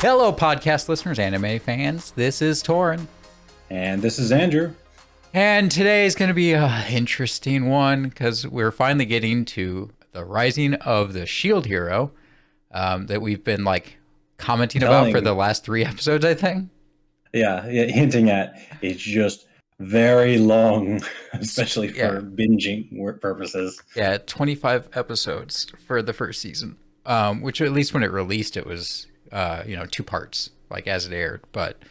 Hello, podcast listeners, anime fans. This is Torin. And this is Andrew. And today is going to be an interesting one because we're finally getting to the rising of the Shield Hero that we've been commenting about for the last 3 episodes, I think. Yeah, hinting at it's just very long, especially for binging purposes. Yeah, 25 episodes for the first season, which at least when it released, it was 2 parts, as it aired. But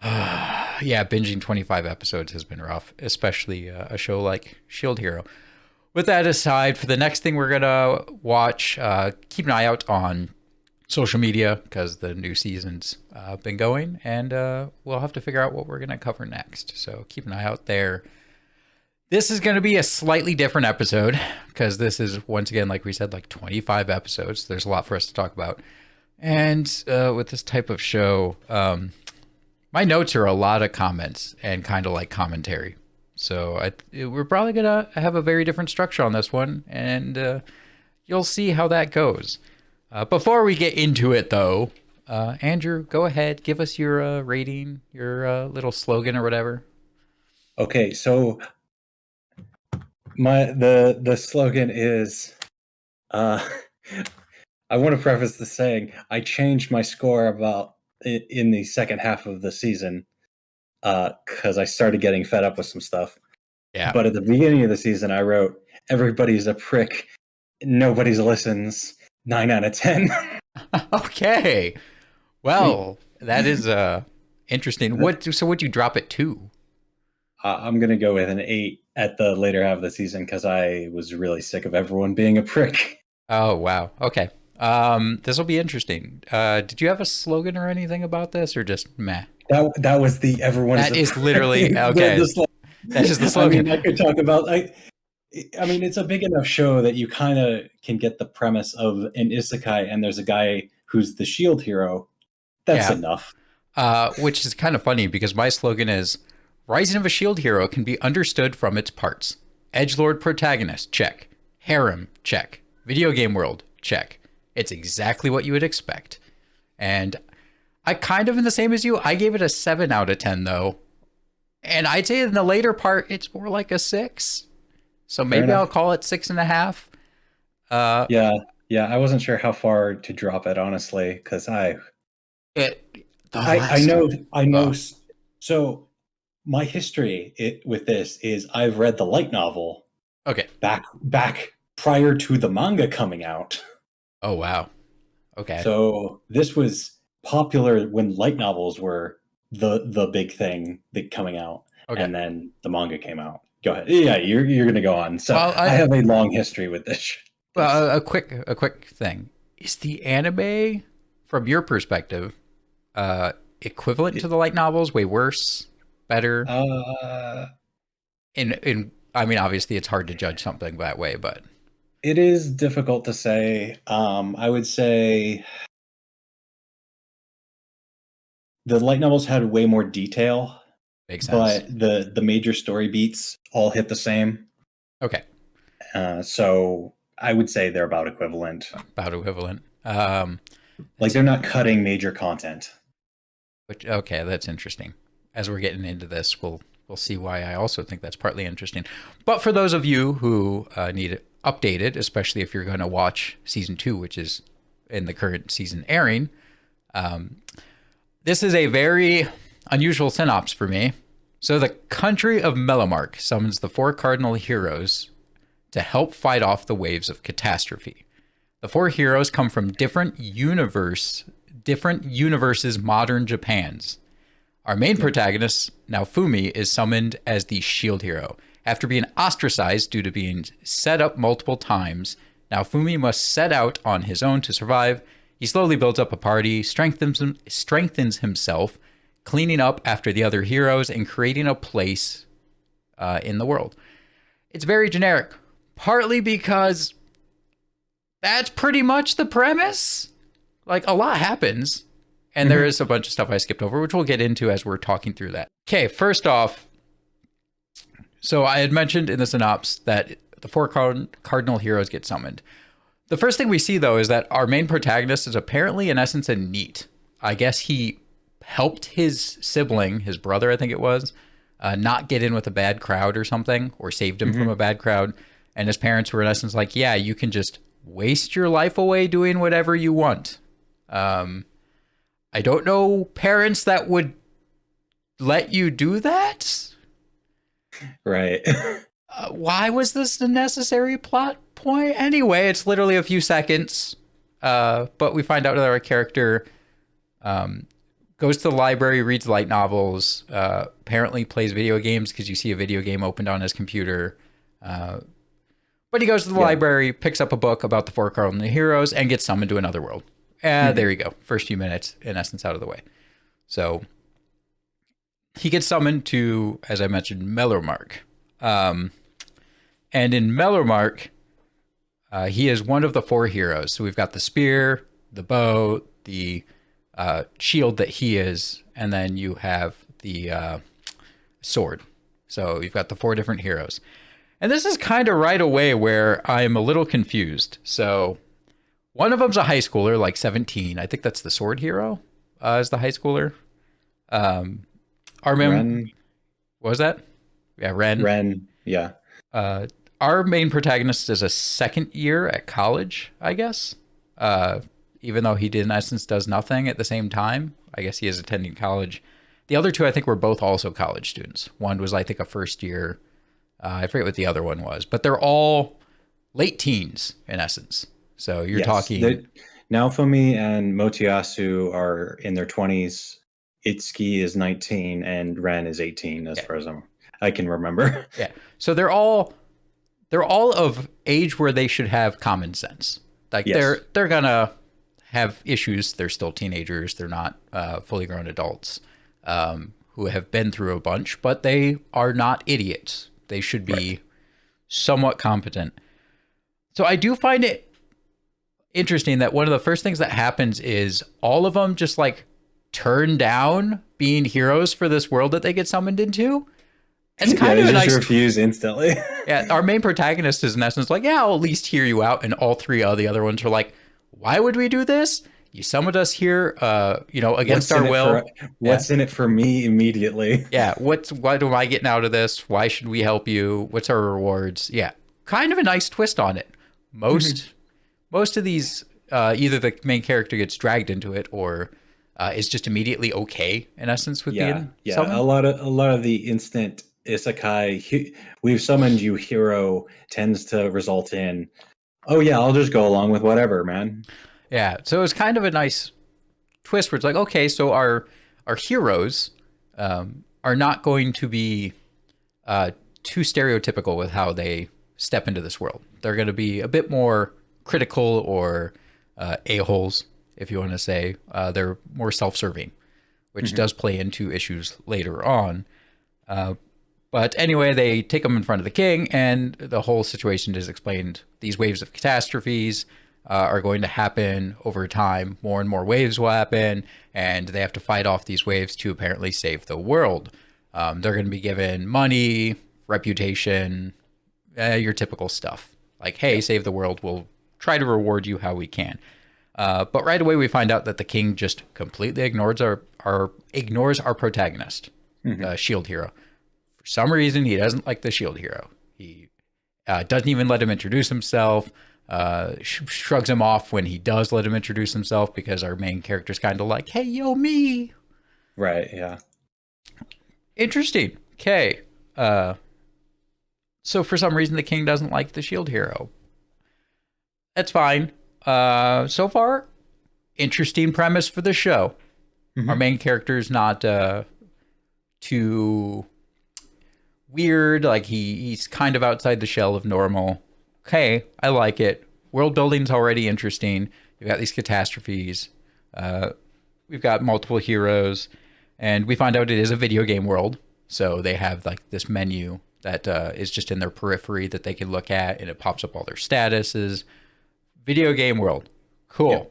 binging 25 episodes has been rough, especially a show like Shield Hero. With that aside, for the next thing we're gonna watch, keep an eye out on social media because the new season's been going, and we'll have to figure out what we're gonna cover next. So keep an eye out there. This is going to be a slightly different episode because this is, once again, like we said, 25 episodes. There's a lot for us to talk about. And with this type of show, my notes are a lot of comments and kind of like commentary. So we're probably going to have a very different structure on this one, and you'll see how that goes. Before we get into it, though, Andrew, go ahead. Give us your rating, your little slogan or whatever. Okay, so the slogan is, I want to preface this saying I changed my score about in the second half of the season because I started getting fed up with some stuff. Yeah. But at the beginning of the season, I wrote, everybody's a prick, nobody listens, 9 out of 10. Okay. Well, that is interesting. So what'd you drop it to? I'm going to go with an 8 at the later half of the season because I was really sick of everyone being a prick. Oh, wow. Okay. This will be interesting. Did you have a slogan or anything about this, or just meh? That was the everyone. That is literally okay. That's just the slogan. I could talk about. I mean, it's a big enough show that you kind of can get the premise of an isekai, and there's a guy who's the shield hero. That's enough. Which is kind of funny because my slogan is Rising of a Shield Hero can be understood from its parts. Edgelord protagonist, check. Harem, check. Video game world, check. It's exactly what you would expect. And I kind of in the same as you. I gave it a 7 out of 10 though. And I'd say in the later part, it's more like a 6. So maybe I'll call it 6.5. Yeah. I wasn't sure how far to drop it, honestly, because I know. So my history with this is I've read the light novel. Okay. Back prior to the manga coming out. Oh, wow. Okay. So this was popular when light novels were the big thing coming out. Okay. And then the manga came out. Go ahead. Yeah, you're going to go on. So I have a long history with this. Well, a quick thing. Is the anime, from your perspective, equivalent to the light novels? Way worse? Better? I mean, obviously it's hard to judge something that way, but it is difficult to say. I would say the light novels had way more detail. Makes sense. But the major story beats all hit the same. Okay. So I would say they're about equivalent. They're not cutting major content. Okay, that's interesting. As we're getting into this, we'll see why I also think that's partly interesting. But for those of you who need it updated, especially if you're going to watch season 2, which is in the current season airing, this is a very unusual synopsis for me. So the country of Melamark summons the 4 cardinal heroes to help fight off the waves of catastrophe. The 4 heroes come from different universes' modern Japans. Our main protagonist, Naofumi, is summoned as the shield hero. After being ostracized due to being set up multiple times, Naofumi must set out on his own to survive. He slowly builds up a party, strengthens himself, cleaning up after the other heroes, and creating a place in the world. It's very generic, partly because that's pretty much the premise. A lot happens. And there is a bunch of stuff I skipped over, which we'll get into as we're talking through that. Okay, first off, so I had mentioned in the synopsis that the 4 cardinal heroes get summoned. The first thing we see, though, is that our main protagonist is apparently, in essence, a NEET. I guess he helped his sibling, his brother, I think it was, not get in with a bad crowd or something, or saved him from a bad crowd. And his parents were in essence like, yeah, you can just waste your life away doing whatever you want. I don't know parents that would let you do that. Right. Why was this a necessary plot point? Anyway, it's literally a few seconds. But we find out that our character goes to the library, reads light novels, apparently plays video games because you see a video game opened on his computer. But he goes to the library, picks up a book about the four cardinal heroes, and gets summoned to another world. There you go. First few minutes, in essence, out of the way. So he gets summoned to, as I mentioned, Melormark. And in Melormark, he is one of the four heroes. So we've got the spear, the bow, the shield that he is, and then you have the sword. So you've got the four different heroes. And this is kind of right away where I'm a little confused. So one of them's a high schooler, like 17. I think that's the sword hero, is the high schooler. Ren. What was that? Yeah, Ren. Ren, yeah. Our main protagonist is a second year at college, I guess. Even though he, in essence, does nothing at the same time. I guess he is attending college. The other two, I think, were both also college students. One was, I think, a first year. I forget what the other one was. But they're all late teens, in essence. So you're talking... Naofumi and Motoyasu are in their 20s. Itsuki is 19, and Ren is 18, as far as I can remember. Yeah. So they're all of age where they should have common sense. Like they're gonna have issues. They're still teenagers. They're not fully grown adults who have been through a bunch, but they are not idiots. They should be somewhat competent. So I do find it interesting that one of the first things that happens is all of them just like turn down being heroes for this world that they get summoned into. It's kind of a nice refuse instantly. Yeah, our main protagonist is in essence like, yeah, I'll at least hear you out, and all three of the other ones are like, why would we do this? You summoned us here, against our will. What's in it for me immediately? Yeah, what am I getting out of this? Why should we help you? What's our rewards? Yeah, kind of a nice twist on it. Most of these, either the main character gets dragged into it or is just immediately okay in essence with being summoned. A lot of the instant isekai, we've summoned you hero tends to result in, oh yeah, I'll just go along with whatever, man. Yeah, so it's kind of a nice twist where it's like, okay, so our heroes are not going to be too stereotypical with how they step into this world. They're going to be a bit more critical or a-holes, if you want to say. They're more self-serving, which does play into issues later on. But anyway, they take them in front of the king, and the whole situation is explained. These waves of catastrophes are going to happen over time. More and more waves will happen, and they have to fight off these waves to apparently save the world. They're going to be given money, reputation, your typical stuff. Like, hey, save the world. We'll try to reward you how we can. But right away, we find out that the king just completely ignores our protagonist, the shield hero. For some reason, he doesn't like the shield hero. He doesn't even let him introduce himself, shrugs him off when he does let him introduce himself, because our main character's kind of like, hey, yo, me. Right, yeah. Interesting. Okay. So for some reason, the king doesn't like the shield hero. That's fine. So far, interesting premise for the show. Our main character is not too weird. Like he's kind of outside the shell of normal. Okay, I like it. World building's already interesting. You've got these catastrophes. We've got multiple heroes, and we find out it is a video game world. So they have like this menu that is just in their periphery that they can look at, and it pops up all their statuses. Video game world. Cool. Yeah.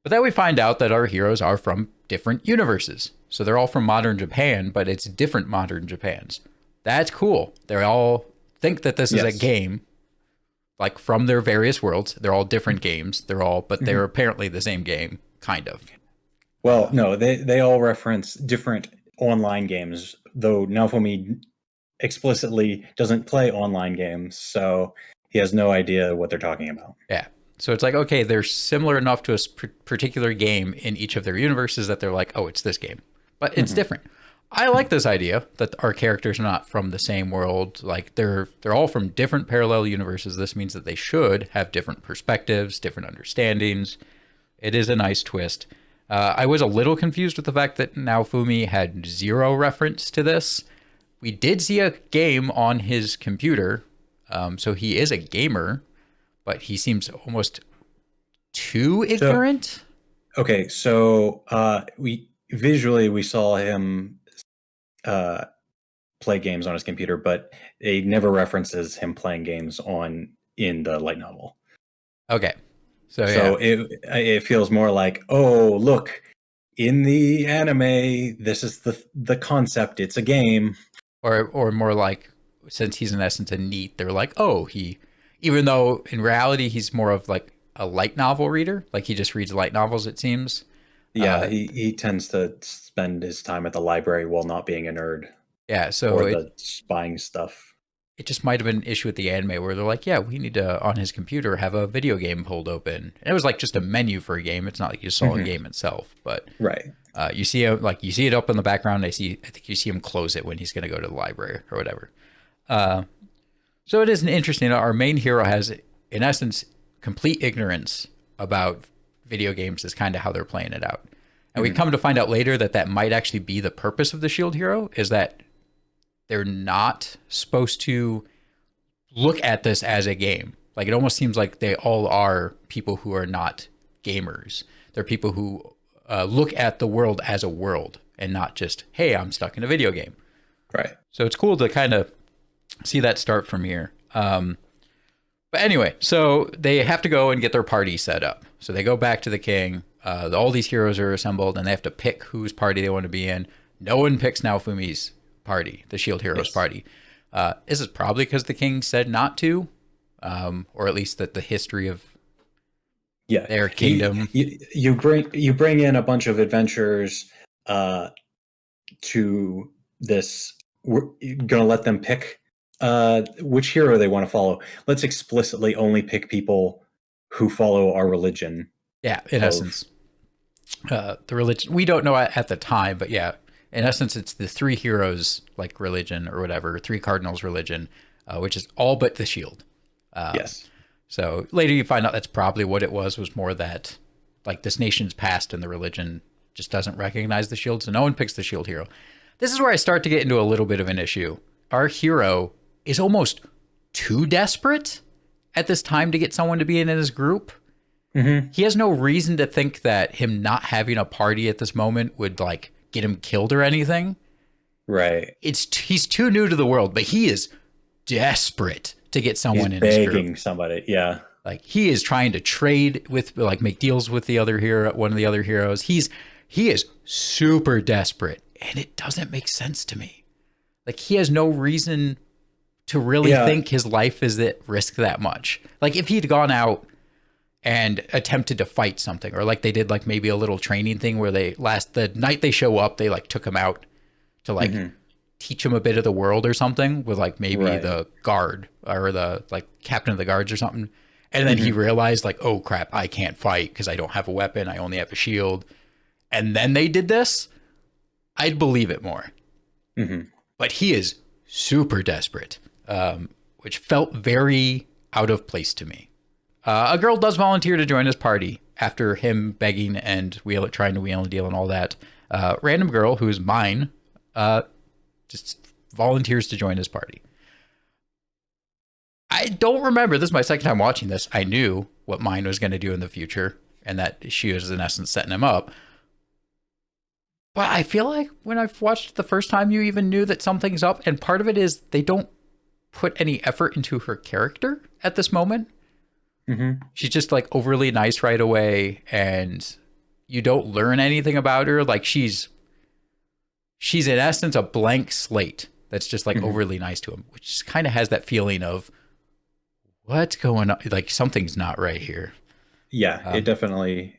But then we find out that our heroes are from different universes. So they're all from modern Japan, but it's different modern Japans. That's cool. They all think that this is a game, like from their various worlds. They're all different games. They're apparently the same game, kind of. Well, no, they all reference different online games, though Naofumi explicitly doesn't play online games, so he has no idea what they're talking about. Yeah. So it's like, okay, they're similar enough to a particular game in each of their universes that they're like, oh, it's this game, but it's different. I like this idea that our characters are not from the same world. Like they're all from different parallel universes. This means that they should have different perspectives, different understandings. It is a nice twist. I was a little confused with the fact that Naofumi had zero reference to this. We did see a game on his computer, so he is a gamer, but he seems almost too ignorant. Okay, so we saw him play games on his computer, but it never references him playing games in the light novel. Okay. So it feels more like, oh, look, in the anime, this is the concept. It's a game. Or more like, since he's in essence a NEET, they're like, oh, even though in reality he's more of like a light novel reader, like he just reads light novels, it seems. Yeah, he tends to spend his time at the library while not being a nerd. Yeah, so or the spying stuff. It just might have been an issue with the anime where they're like, yeah, we need to, on his computer, have a video game pulled open. And it was like just a menu for a game. It's not like you saw a game itself, but right. You see it up in the background. I think you see him close it when he's going to go to the library or whatever. So it is an interesting. Our main hero has, in essence, complete ignorance about video games. Is kind of how they're playing it out. And we come to find out later that might actually be the purpose of the Shield Hero, is that they're not supposed to look at this as a game. Like, it almost seems like they all are people who are not gamers. They're people who look at the world as a world and not just, hey, I'm stuck in a video game. Right. So it's cool to kind of see that start from here. But anyway, so they have to go and get their party set up. So they go back to the king. All these heroes are assembled, and they have to pick whose party they want to be in. No one picks Naofumi's party, the Shield Heroes party. This is probably because the king said not to, or at least that the history of their kingdom. You bring in a bunch of adventurers to this. We're gonna let them pick which hero they want to follow. Let's explicitly only pick people who follow our religion. Yeah, in essence, the religion we don't know at the time, but yeah. In essence, it's the three heroes, like religion or whatever, three cardinals religion, which is all but the shield. Yes. So later you find out that's probably what it was more that like this nation's past and the religion just doesn't recognize the shield. So no one picks the shield hero. This is where I start to get into a little bit of an issue. Our hero is almost too desperate at this time to get someone to be in his group. Mm-hmm. He has no reason to think that him not having a party at this moment would like get him killed or anything. Right. He's too new to the world, but he is desperate to get someone in his group. Begging somebody, yeah. Like he is trying to trade with, like, make deals with the other hero, one of the other heroes. He is super desperate, and it doesn't make sense to me. Like he has no reason to really think his life is at risk that much. Like if he'd gone out and attempted to fight something, or like they did like maybe a little training thing where the night they show up, they like took him out to like teach him a bit of the world or something with like maybe the guard or the like captain of the guards or something. And then he realized like, oh crap, I can't fight because I don't have a weapon. I only have a shield. And then they did this. I'd believe it more. But he is super desperate, which felt very out of place to me. A girl does volunteer to join his party after him begging and trying to wheel and deal and all that. Random girl who's mine just volunteers to join his party. I don't remember. This is my second time watching this. I knew what mine was going to do in the future and that she was in essence setting him up. But I feel like when I've watched it the first time, you even knew that something's up. And part of it is they don't put any effort into her character at this moment. She's just like overly nice right away, and you don't learn anything about her. Like she's in essence a blank slate that's just like overly nice to him, which kind of has that feeling of what's going on? Like something's not right here. Yeah, it definitely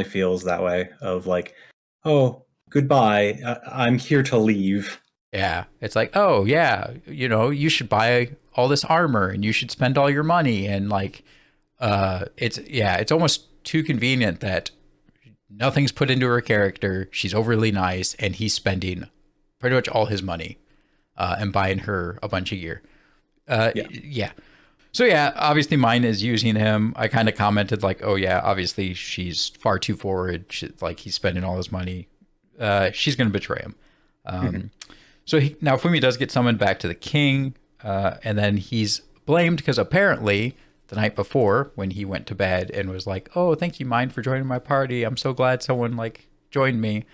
feels that way of like, oh, goodbye. I'm here to leave. Yeah, it's like, oh yeah, you should buy all this armor and you should spend all your money and like, it's almost too convenient that nothing's put into her character. She's overly nice and he's spending pretty much all his money, and buying her a bunch of gear. Yeah. So yeah, obviously mine is using him. I kind of commented like, oh yeah, obviously she's far too forward. Like he's spending all his money. She's going to betray him. So now Fumi does get summoned back to the king, and then he's blamed because apparently the night before when he went to bed and was like, oh, thank you, Mine, for joining my party. I'm so glad someone like joined me.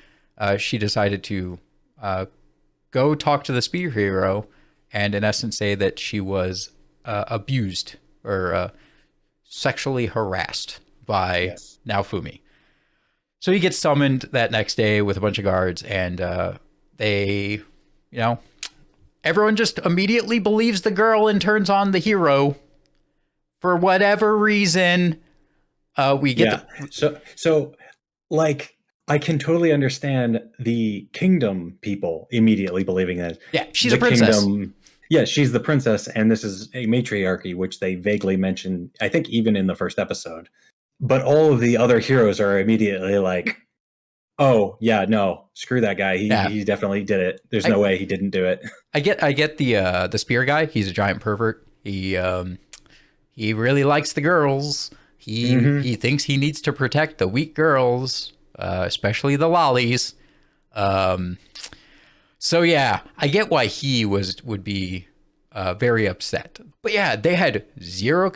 She decided to go talk to the spear hero and in essence say that she was abused or sexually harassed by Naofumi. So he gets summoned that next day with a bunch of guards, and they, everyone just immediately believes the girl and turns on the hero for whatever reason. We get so like I can totally understand the kingdom people immediately believing that. Yeah, she's a princess. Yeah, she's the princess, and this is a matriarchy, which they vaguely mention, I think, even in the first episode. But all of the other heroes are immediately like, oh, yeah, no, screw that guy. He definitely did it. There's no way he didn't do it. I get the spear guy. He's a giant pervert. He really likes the girls. He thinks he needs to protect the weak girls, especially the lollies. So yeah, I get why he would be very upset. But yeah, they had zero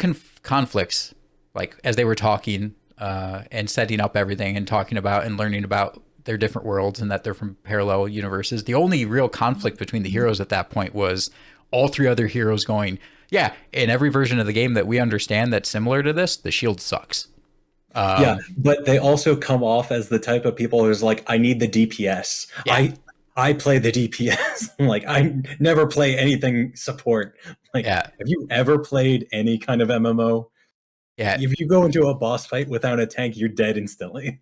conflicts, like as they were talking and setting up everything and talking about and learning about their different worlds and that they're from parallel universes. The only real conflict between the heroes at that point was all three other heroes going, yeah, in every version of the game that we understand that's similar to this, the shield sucks. Yeah, but they also come off as the type of people who's like, I need the DPS. Yeah. I play the DPS. Like, I never play anything support. Like, have you ever played any kind of MMO? Yeah. If you go into a boss fight without a tank, you're dead instantly.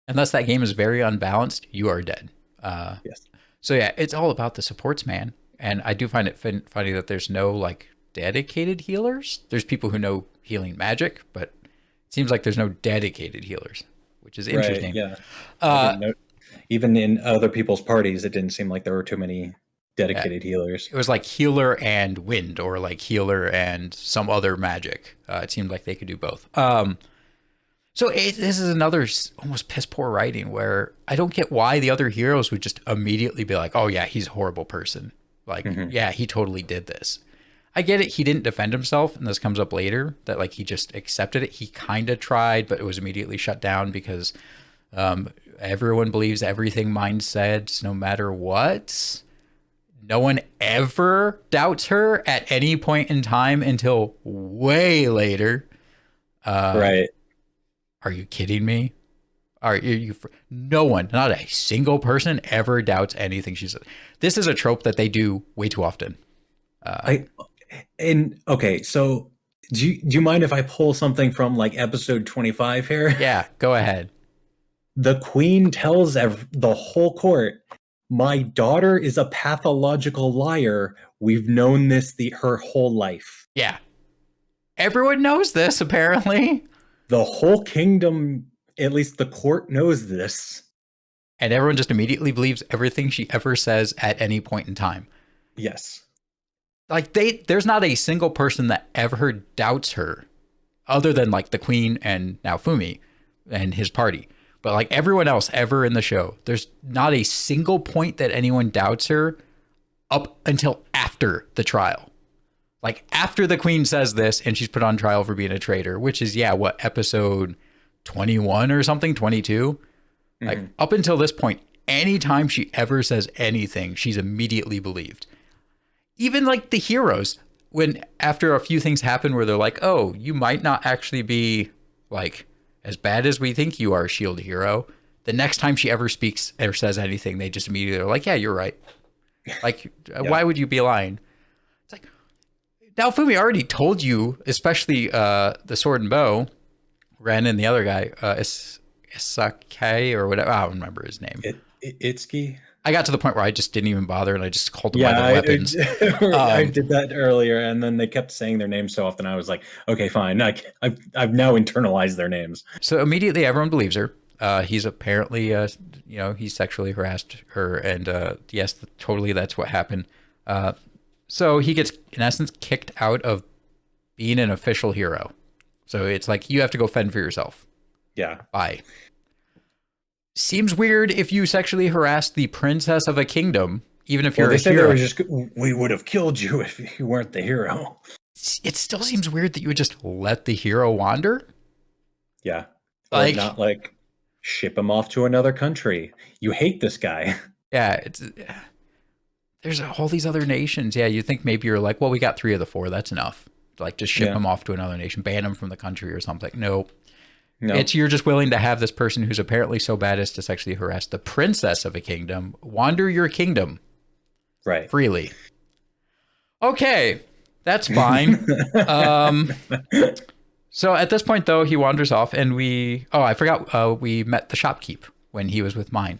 Unless that game is very unbalanced, you are dead. Yes. So yeah, it's all about the supports, man. And I do find it funny that there's no like dedicated healers. There's people who know healing magic, but it seems like there's no dedicated healers, which is interesting. Right, yeah. Even in other people's parties, it didn't seem like there were too many dedicated healers. It was like healer and wind, or like healer and some other magic. It seemed like they could do both. So this is another almost piss poor writing where I don't get why the other heroes would just immediately be like, oh yeah, he's a horrible person. Like, yeah, he totally did this. I get it. He didn't defend himself. And this comes up later that like he just accepted it. He kind of tried, but it was immediately shut down because everyone believes everything Mind said, no matter what. No one ever doubts her at any point in time until way later. Right. Are you kidding me? Are you? No one, not a single person, ever doubts anything she said. This is a trope that they do way too often. Okay, so do you mind if I pull something from like episode 25 here? Yeah, go ahead. The queen tells the whole court, my daughter is a pathological liar. We've known this her whole life. Yeah. Everyone knows this, apparently. The whole kingdom, at least the court, knows this. And everyone just immediately believes everything she ever says at any point in time. Yes. Like, there's not a single person that ever doubts her, other than, like, the queen and Naofumi and his party. But, like, everyone else ever in the show, there's not a single point that anyone doubts her up until after the trial. Like, after the queen says this and she's put on trial for being a traitor, which is, episode 21 or something, 22? Like, up until this point, anytime she ever says anything, she's immediately believed. Even, like, the heroes, when after a few things happen where they're like, oh, you might not actually be, like, as bad as we think you are, shield hero. The next time she ever speaks or says anything, they just immediately are like, yeah, you're right. Like, why would you be lying? It's like, Naofumi already told you, especially the sword and bow, Ren and the other guy, Isake or whatever. I don't remember his name. Itsuki. I got to the point where I just didn't even bother, and I just called them by Yeah, their weapons. I did that earlier, and then they kept saying their names so often. I was like, okay, fine. I've now internalized their names. So immediately, everyone believes her. He's apparently, he sexually harassed her, and yes, totally, that's what happened. So he gets, in essence, kicked out of being an official hero. So it's like you have to go fend for yourself. Yeah. Bye. Seems weird if you sexually harassed the princess of a kingdom, even if you're a hero. We would have killed you if you weren't the hero. It still seems weird that you would just let the hero wander. Yeah. Or not like ship him off to another country. You hate this guy. Yeah, there's all these other nations. Yeah, you think maybe you're like, well, we got 3 of the 4. That's enough. Like, just ship him off to another nation, ban him from the country or something. No. It's you're just willing to have this person who's apparently so bad as to sexually harass the princess of a kingdom wander your kingdom freely. Okay, that's fine. So at this point, though, he wanders off, and I forgot we met the shopkeep when he was with mine.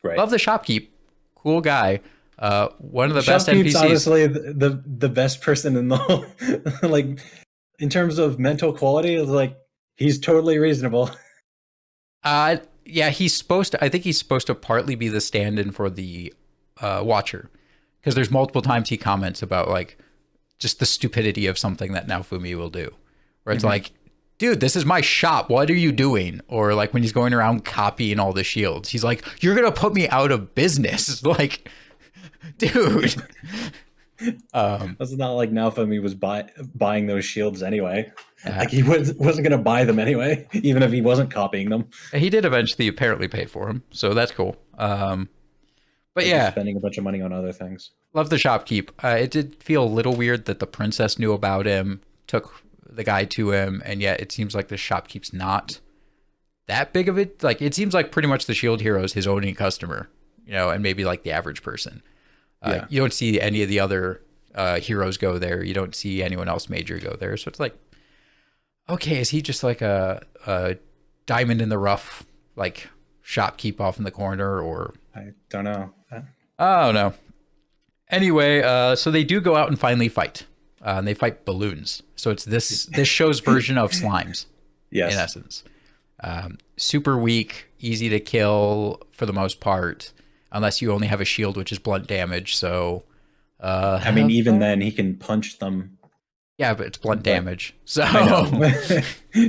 Right. Love the shopkeep. Cool guy. One of the best NPCs. Honestly, the best person in the whole, like, in terms of mental quality, is like, he's totally reasonable. Yeah, I think he's supposed to partly be the stand-in for the Watcher, because there's multiple times he comments about like just the stupidity of something that Naofumi will do, where it's like, dude, this is my shop. What are you doing? Or like when he's going around copying all the shields, he's like, you're gonna put me out of business. Like, dude. It's not like Naofumi was buying those shields anyway. Like he wasn't going to buy them anyway, even if he wasn't copying them. He did eventually apparently pay for them, so that's cool. But yeah, spending a bunch of money on other things. Love the shopkeep. It did feel a little weird that the princess knew about him, took the guy to him, and yet it seems like the shopkeep's not that big of it. Like, it seems like pretty much the shield hero is his only customer, and maybe like the average person. You don't see any of the other heroes go there. You don't see anyone else major go there. So it's like, okay, is he just like a diamond in the rough, like shopkeep off in the corner, or I don't know. Oh no. Anyway, so they do go out and finally fight. And they fight balloons. So it's this show's version of slimes. Yes. In essence. Super weak, easy to kill for the most part, unless you only have a shield, which is blunt damage. So, I mean, even then, he can punch them. Yeah, but it's blunt damage. So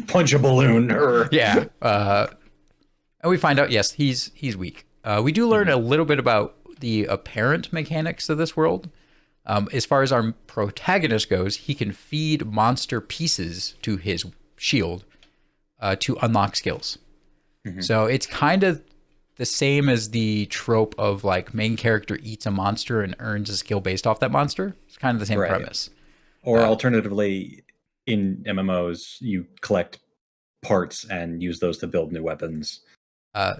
punch a balloon. Yeah. And we find out, yes, he's weak. We do learn a little bit about the apparent mechanics of this world. As far as our protagonist goes, he can feed monster pieces to his shield to unlock skills. So it's kind of the same as the trope of like main character eats a monster and earns a skill based off that monster. It's kind of the same premise. Or alternatively, in MMOs, you collect parts and use those to build new weapons.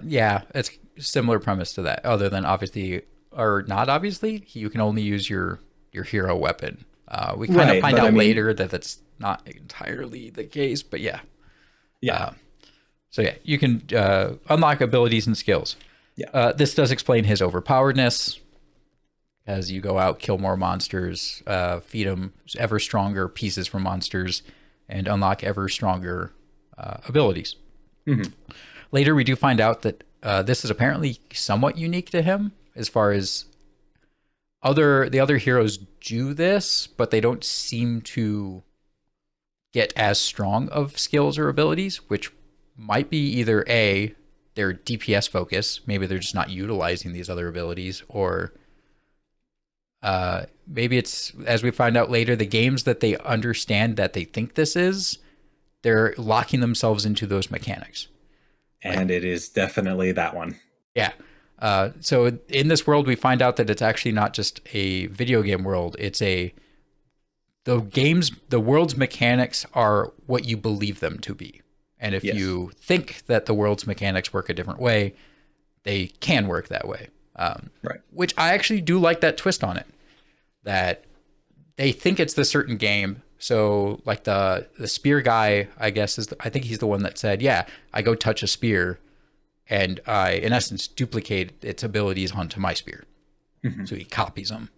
Yeah, it's a similar premise to that, other than obviously, or not obviously, you can only use your hero weapon. We kind of find out later that that's not entirely the case, but yeah. Yeah. So yeah, you can unlock abilities and skills. Yeah. This does explain his overpoweredness. As you go out, kill more monsters, feed them ever stronger pieces from monsters, and unlock ever stronger abilities. Later, we do find out that this is apparently somewhat unique to him, as far as the other heroes do this, but they don't seem to get as strong of skills or abilities, which might be either A, their DPS focus, maybe they're just not utilizing these other abilities, or maybe it's, as we find out later, the games that they understand that they think this is, they're locking themselves into those mechanics. And it is definitely that one. Yeah. So in this world, we find out that it's actually not just a video game world. It's the world's mechanics are what you believe them to be. And if you think that the world's mechanics work a different way, they can work that way. Right. Which I actually do like that twist on it, that they think it's the certain game. So like the spear guy, I guess, I think he's the one that said, yeah, I go touch a spear and I, in essence, duplicate its abilities onto my spear. Mhm. So he copies them.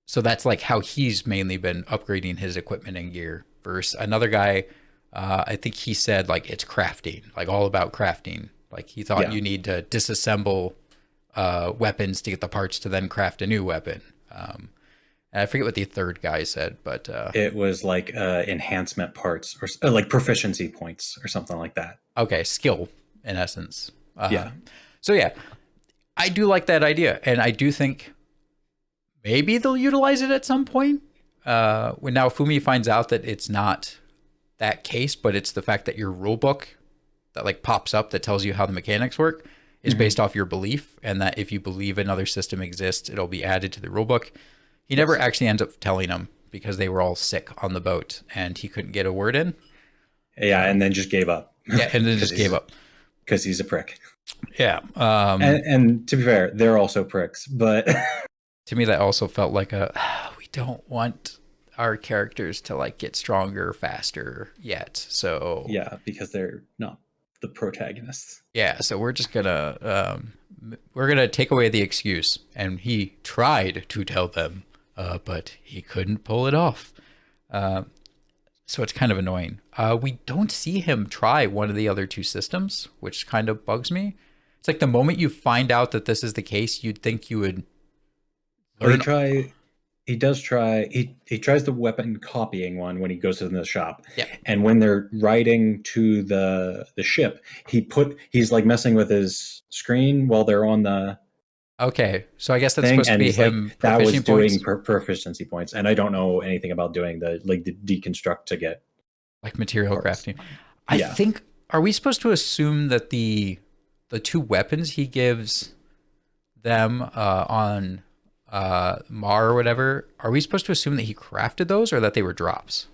So that's like how he's mainly been upgrading his equipment and gear. Versus another guy, I think he said like it's crafting, like all about crafting. Like he thought Yeah. you need to disassemble weapons to get the parts to then craft a new weapon. And I forget what the third guy said, but It was like enhancement parts or like proficiency points or something like that. okay, skill in essence. Yeah. So yeah, I do like that idea, and I do think maybe they'll utilize it at some point. When now Fumi finds out that it's not that case, but it's the fact that your rule book that like pops up that tells you how the mechanics work is based off your belief, and that if you believe another system exists, it'll be added to the rule book. He never actually ends up telling them because they were all sick on the boat and he couldn't get a word in. Yeah, and then just gave up. Yeah, and then just gave up. Because he's a prick. Yeah. And to be fair, they're also pricks, but To me, that also felt like we don't want our characters to like get stronger faster yet. So yeah, because they're not the protagonists. yeah, so we're just gonna take away the excuse, and he tried to tell them, but he couldn't pull it off. So it's kind of annoying. We don't see him try one of the other two systems, which kind of bugs me. It's like the moment you find out that this is the case, you'd think you would learn. He tries the weapon copying one when he goes to the shop. Yeah. And when they're riding to the ship, he's like messing with his screen while they're on the Okay, so I guess that's thing, supposed to and be he's like, him that was proficient doing points, proficiency points. And I don't know anything about doing the deconstruct to get like material parts. crafting. I Yeah. think, are we supposed to assume that the two weapons he gives them on Mar or whatever, are we supposed to assume that he crafted those or that they were drops?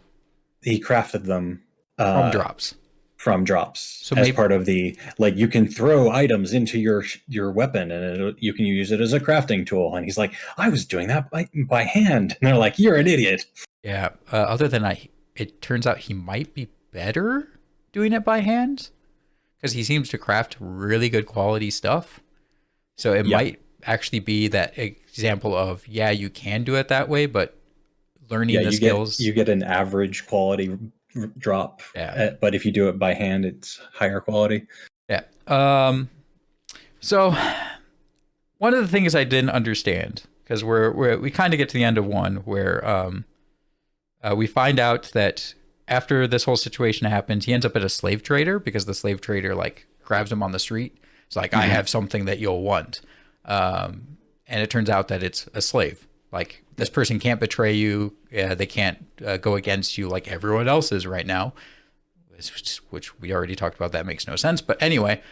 He crafted them From drops. from drops, So as maybe- part of the, like, you can throw items into your weapon and you can use it as a crafting tool. And he's like, I was doing that by hand. And they're like, you're an idiot. Yeah. Other than it turns out he might be better doing it by hand because he seems to craft really good quality stuff. So it might actually be that example of, yeah, you can do it that way, but learning the skills. You get an average quality drop. Yeah. But if you do it by hand, it's higher quality. Yeah. So one of the things I didn't understand, because we kind of get to the end of one where we find out that after this whole situation happens, he ends up at a slave trader because the slave trader like grabs him on the street. It's like, I have something that you'll want. And it turns out that it's a slave. Like, this person can't betray you. They can't go against you like everyone else is right now, which we already talked about. That makes no sense. But anyway,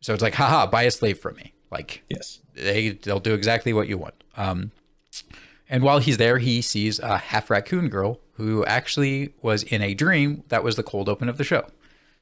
so it's like, haha, buy a slave from me. Like, Yes. they'll do exactly what you want. And while he's there, he sees a half raccoon girl who actually was in a dream that was the cold open of the show.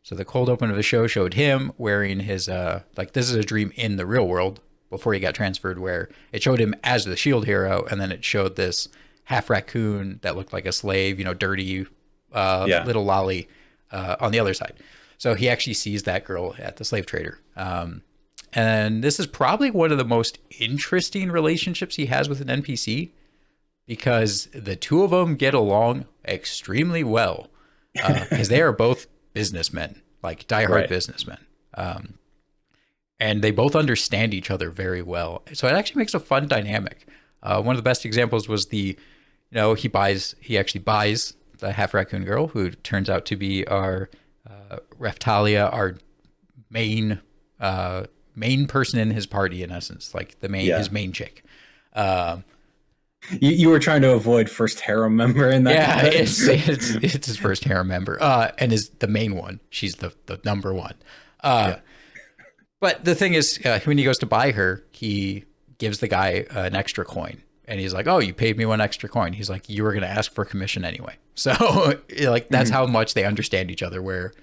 So the cold open of the show showed him wearing his, like, this is a dream in the real world before he got transferred, where it showed him as the shield hero, and then it showed this half raccoon that looked like a slave, dirty little lolly on the other side. So he actually sees that girl at the slave trader. And this is probably one of the most interesting relationships he has with an NPC, because the two of them get along extremely well, because they are both businessmen, like diehard businessmen. And they both understand each other very well. So it actually makes a fun dynamic. One of the best examples was he actually buys the half raccoon girl, who turns out to be our Raphtalia, our main person in his party, in essence, like his main chick. You were trying to avoid first harem member in that. Yeah, it's his first harem member, and is the main one. She's the number one. But the thing is, when he goes to buy her, he gives the guy an extra coin, and he's like, "Oh, you paid me one extra coin." He's like, "You were going to ask for a commission anyway." So, like, that's how much they understand each other. Where,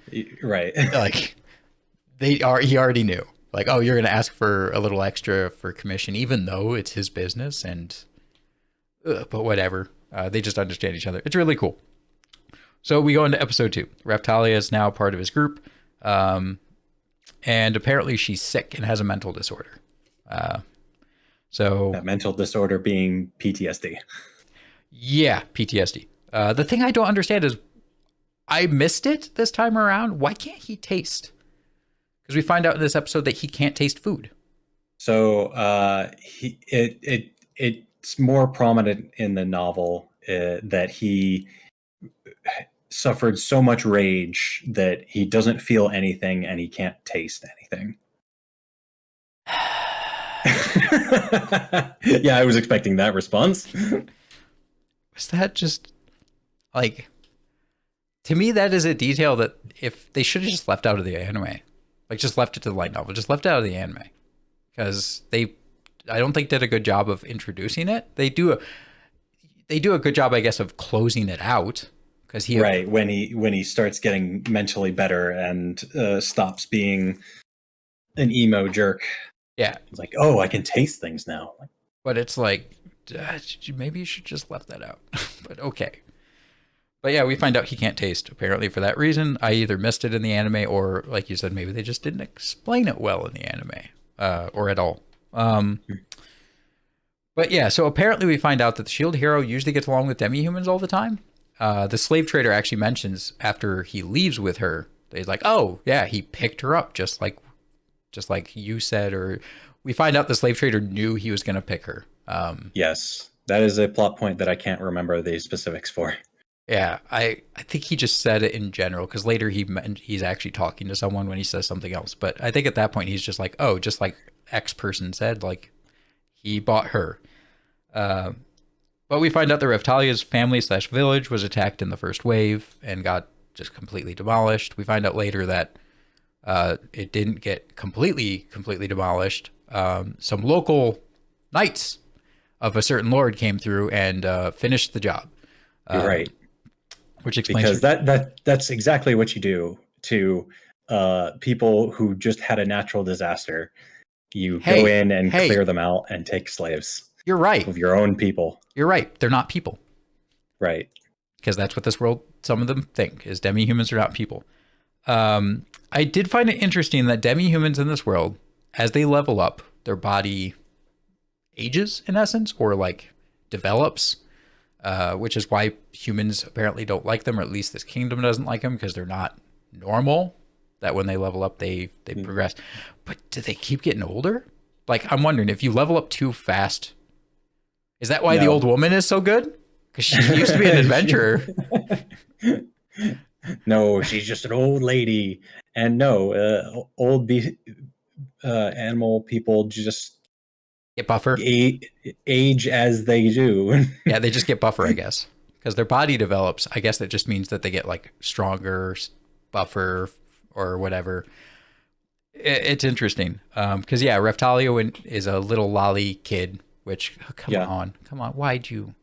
right, like, he already knew, like, "Oh, you're going to ask for a little extra for commission, even though it's his business." And but whatever, they just understand each other. It's really cool. So we go into episode 2. Raphtalia is now part of his group. and apparently she's sick and has a mental disorder. So That mental disorder being PTSD. yeah, PTSD. The thing I don't understand is I missed it this time around. Why can't he taste? Because we find out in this episode that he can't taste food. So it's more prominent in the novel that he suffered so much rage that he doesn't feel anything and he can't taste anything. Yeah, I was expecting that response. Was that just like, to me, that is a detail that if they should have just left out of the anime, like just left it to the light novel, just left it out of the anime, because I don't think did a good job of introducing it. They do a good job, I guess, of closing it out. Because right, when he starts getting mentally better and stops being an emo jerk. Yeah, it's like, oh, I can taste things now. But it's like, maybe you should just left that out. But okay. But yeah, we find out he can't taste. Apparently, for that reason, I either missed it in the anime, or like you said, maybe they just didn't explain it well in the anime, or at all. But yeah, so apparently we find out that the Shield Hero usually gets along with demi-humans all the time. The slave trader actually mentions after he leaves with her, he's like, oh yeah, he picked her up just like you said, or we find out the slave trader knew he was going to pick her. Yes, that is a plot point that I can't remember the specifics for. Yeah, I think he just said it in general, because later he's actually talking to someone when he says something else. But I think at that point he's just like, oh, just like X person said, like he bought her. But we find out that Raphtalia's family/village was attacked in the first wave and got just completely demolished. We find out later that it didn't get completely demolished. Some local knights of a certain lord came through and finished the job. You're right. Which explains because that's exactly what you do to people who just had a natural disaster. You go in and clear them out and take slaves. You're right. Of your own people. You're right. They're not people. Right. Because that's what this world, some of them think, is demi-humans are not people. I did find it interesting that demi-humans in this world, as they level up, their body ages, in essence, or like develops, which is why humans apparently don't like them, or at least this kingdom doesn't like them, because they're not normal, that when they level up, they progress. But do they keep getting older? Like, I'm wondering, if you level up too fast, is that why the old woman is so good? Because she used to be an adventurer. No, she's just an old lady. And no, old animal people just get buffer. Age as they do. Yeah, they just get buffer, I guess. Because their body develops. I guess that just means that they get like stronger, buffer, or whatever. It's interesting. Because yeah, Raphtalia is a little lolly kid. Which come on, why'd you?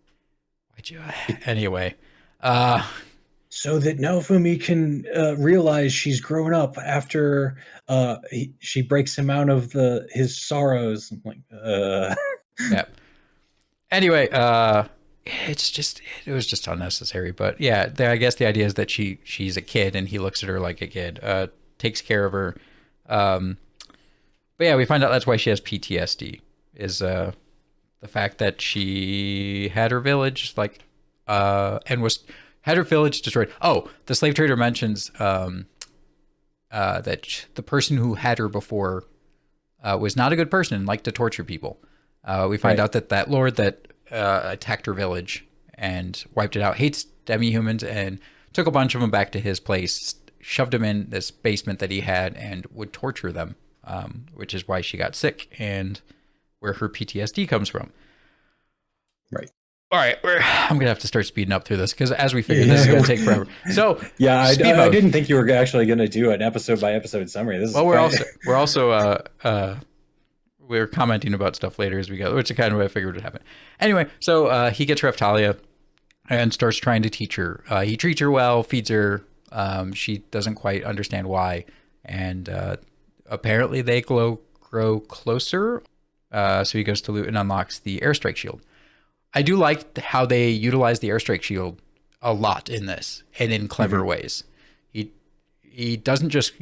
Anyway, so that Naofumi can realize she's grown up after she breaks him out of his sorrows. I'm like, yeah. Anyway, it was just unnecessary. But yeah, I guess the idea is that she's a kid and he looks at her like a kid, takes care of her. But yeah, we find out that's why she has PTSD. Is the fact that she had her village and had her village destroyed. Oh, the slave trader mentions that the person who had her before was not a good person and liked to torture people. We find out that lord that attacked her village and wiped it out hates demi-humans and took a bunch of them back to his place, shoved them in this basement that he had, and would torture them, which is why she got sick and where her PTSD comes from. Right. All right, I'm gonna have to start speeding up through this because, as we figured, this is gonna take forever. So yeah, I didn't think you were actually gonna do an episode by episode summary. This is we're also we're commenting about stuff later as we go, which is kind of what I figured would happen. Anyway, so he gets Raphtalia and starts trying to teach her. He treats her well, feeds her. She doesn't quite understand why, and apparently they grow closer. So he goes to loot and unlocks the airstrike shield. I do like how they utilize the airstrike shield a lot in this and in clever ways. He doesn't just,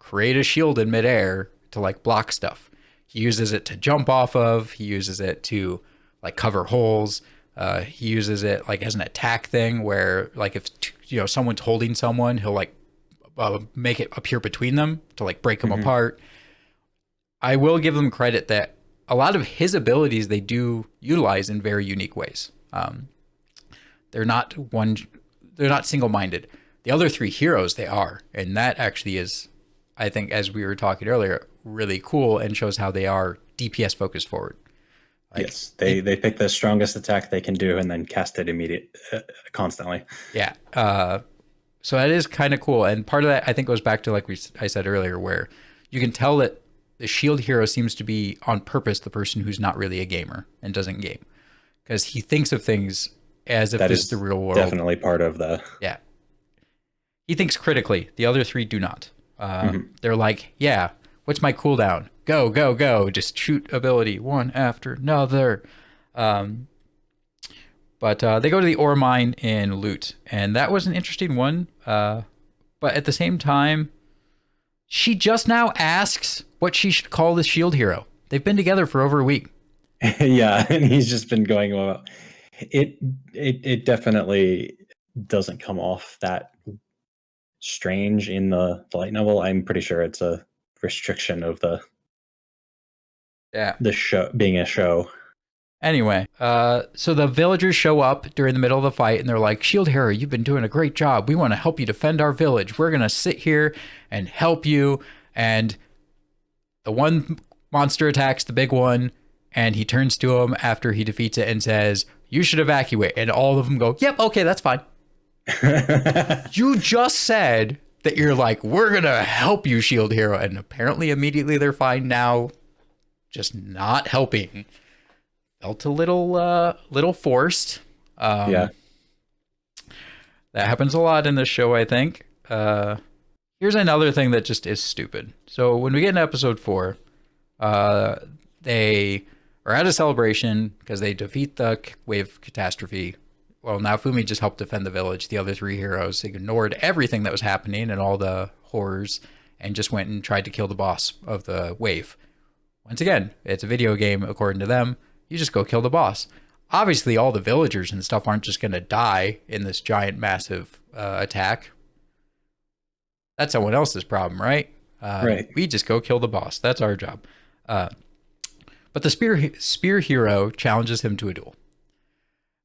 create a shield in midair to like block stuff. He uses it to jump off of. He uses it to like cover holes. He uses it like as an attack thing where like if someone's holding someone, he'll like make it appear between them to like break them apart. I will give them credit that a lot of his abilities they do utilize in very unique ways. They're not single-minded. The other three heroes they are, and that actually is, I think, as we were talking earlier, really cool and shows how they are DPS focused forward. Like, yes, they pick the strongest attack they can do and then cast it constantly. Yeah. So that is kind of cool, and part of that I think goes back to I said earlier, where you can tell that the shield hero seems to be on purpose the person who's not really a gamer and doesn't game, because he thinks of things as if this is the real world. Definitely part of the. Yeah. He thinks critically. The other three do not. They're like, yeah, what's my cooldown? Go, go, go. Just shoot ability one after another. But they go to the ore mine in Loot, and that was an interesting one. But at the same time, she just now asks what she should call the shield hero. They've been together for over a week. Yeah, and he's just been going, well, it definitely doesn't come off that strange in the light novel. I'm pretty sure it's a restriction of the show being a show. Anyway, so the villagers show up during the middle of the fight, and they're like, Shield Hero, you've been doing a great job. We want to help you defend our village. We're going to sit here and help you. And the one monster attacks the big one, and he turns to him after he defeats it and says, you should evacuate. And all of them go, yep, okay, that's fine. You just said that you're like, we're going to help you, Shield Hero. And apparently immediately they're fine now, just not helping. Felt a little forced. Yeah. That happens a lot in this show, I think. Here's another thing that just is stupid. So when we get into episode 4, they are at a celebration because they defeat the wave catastrophe. Well, Naofumi just helped defend the village. The other three heroes ignored everything that was happening and all the horrors and just went and tried to kill the boss of the wave. Once again, it's a video game according to them. You just go kill the boss. Obviously, all the villagers and stuff aren't just going to die in this giant, massive attack. That's someone else's problem, right? Right. We just go kill the boss. That's our job. But the spear hero challenges him to a duel.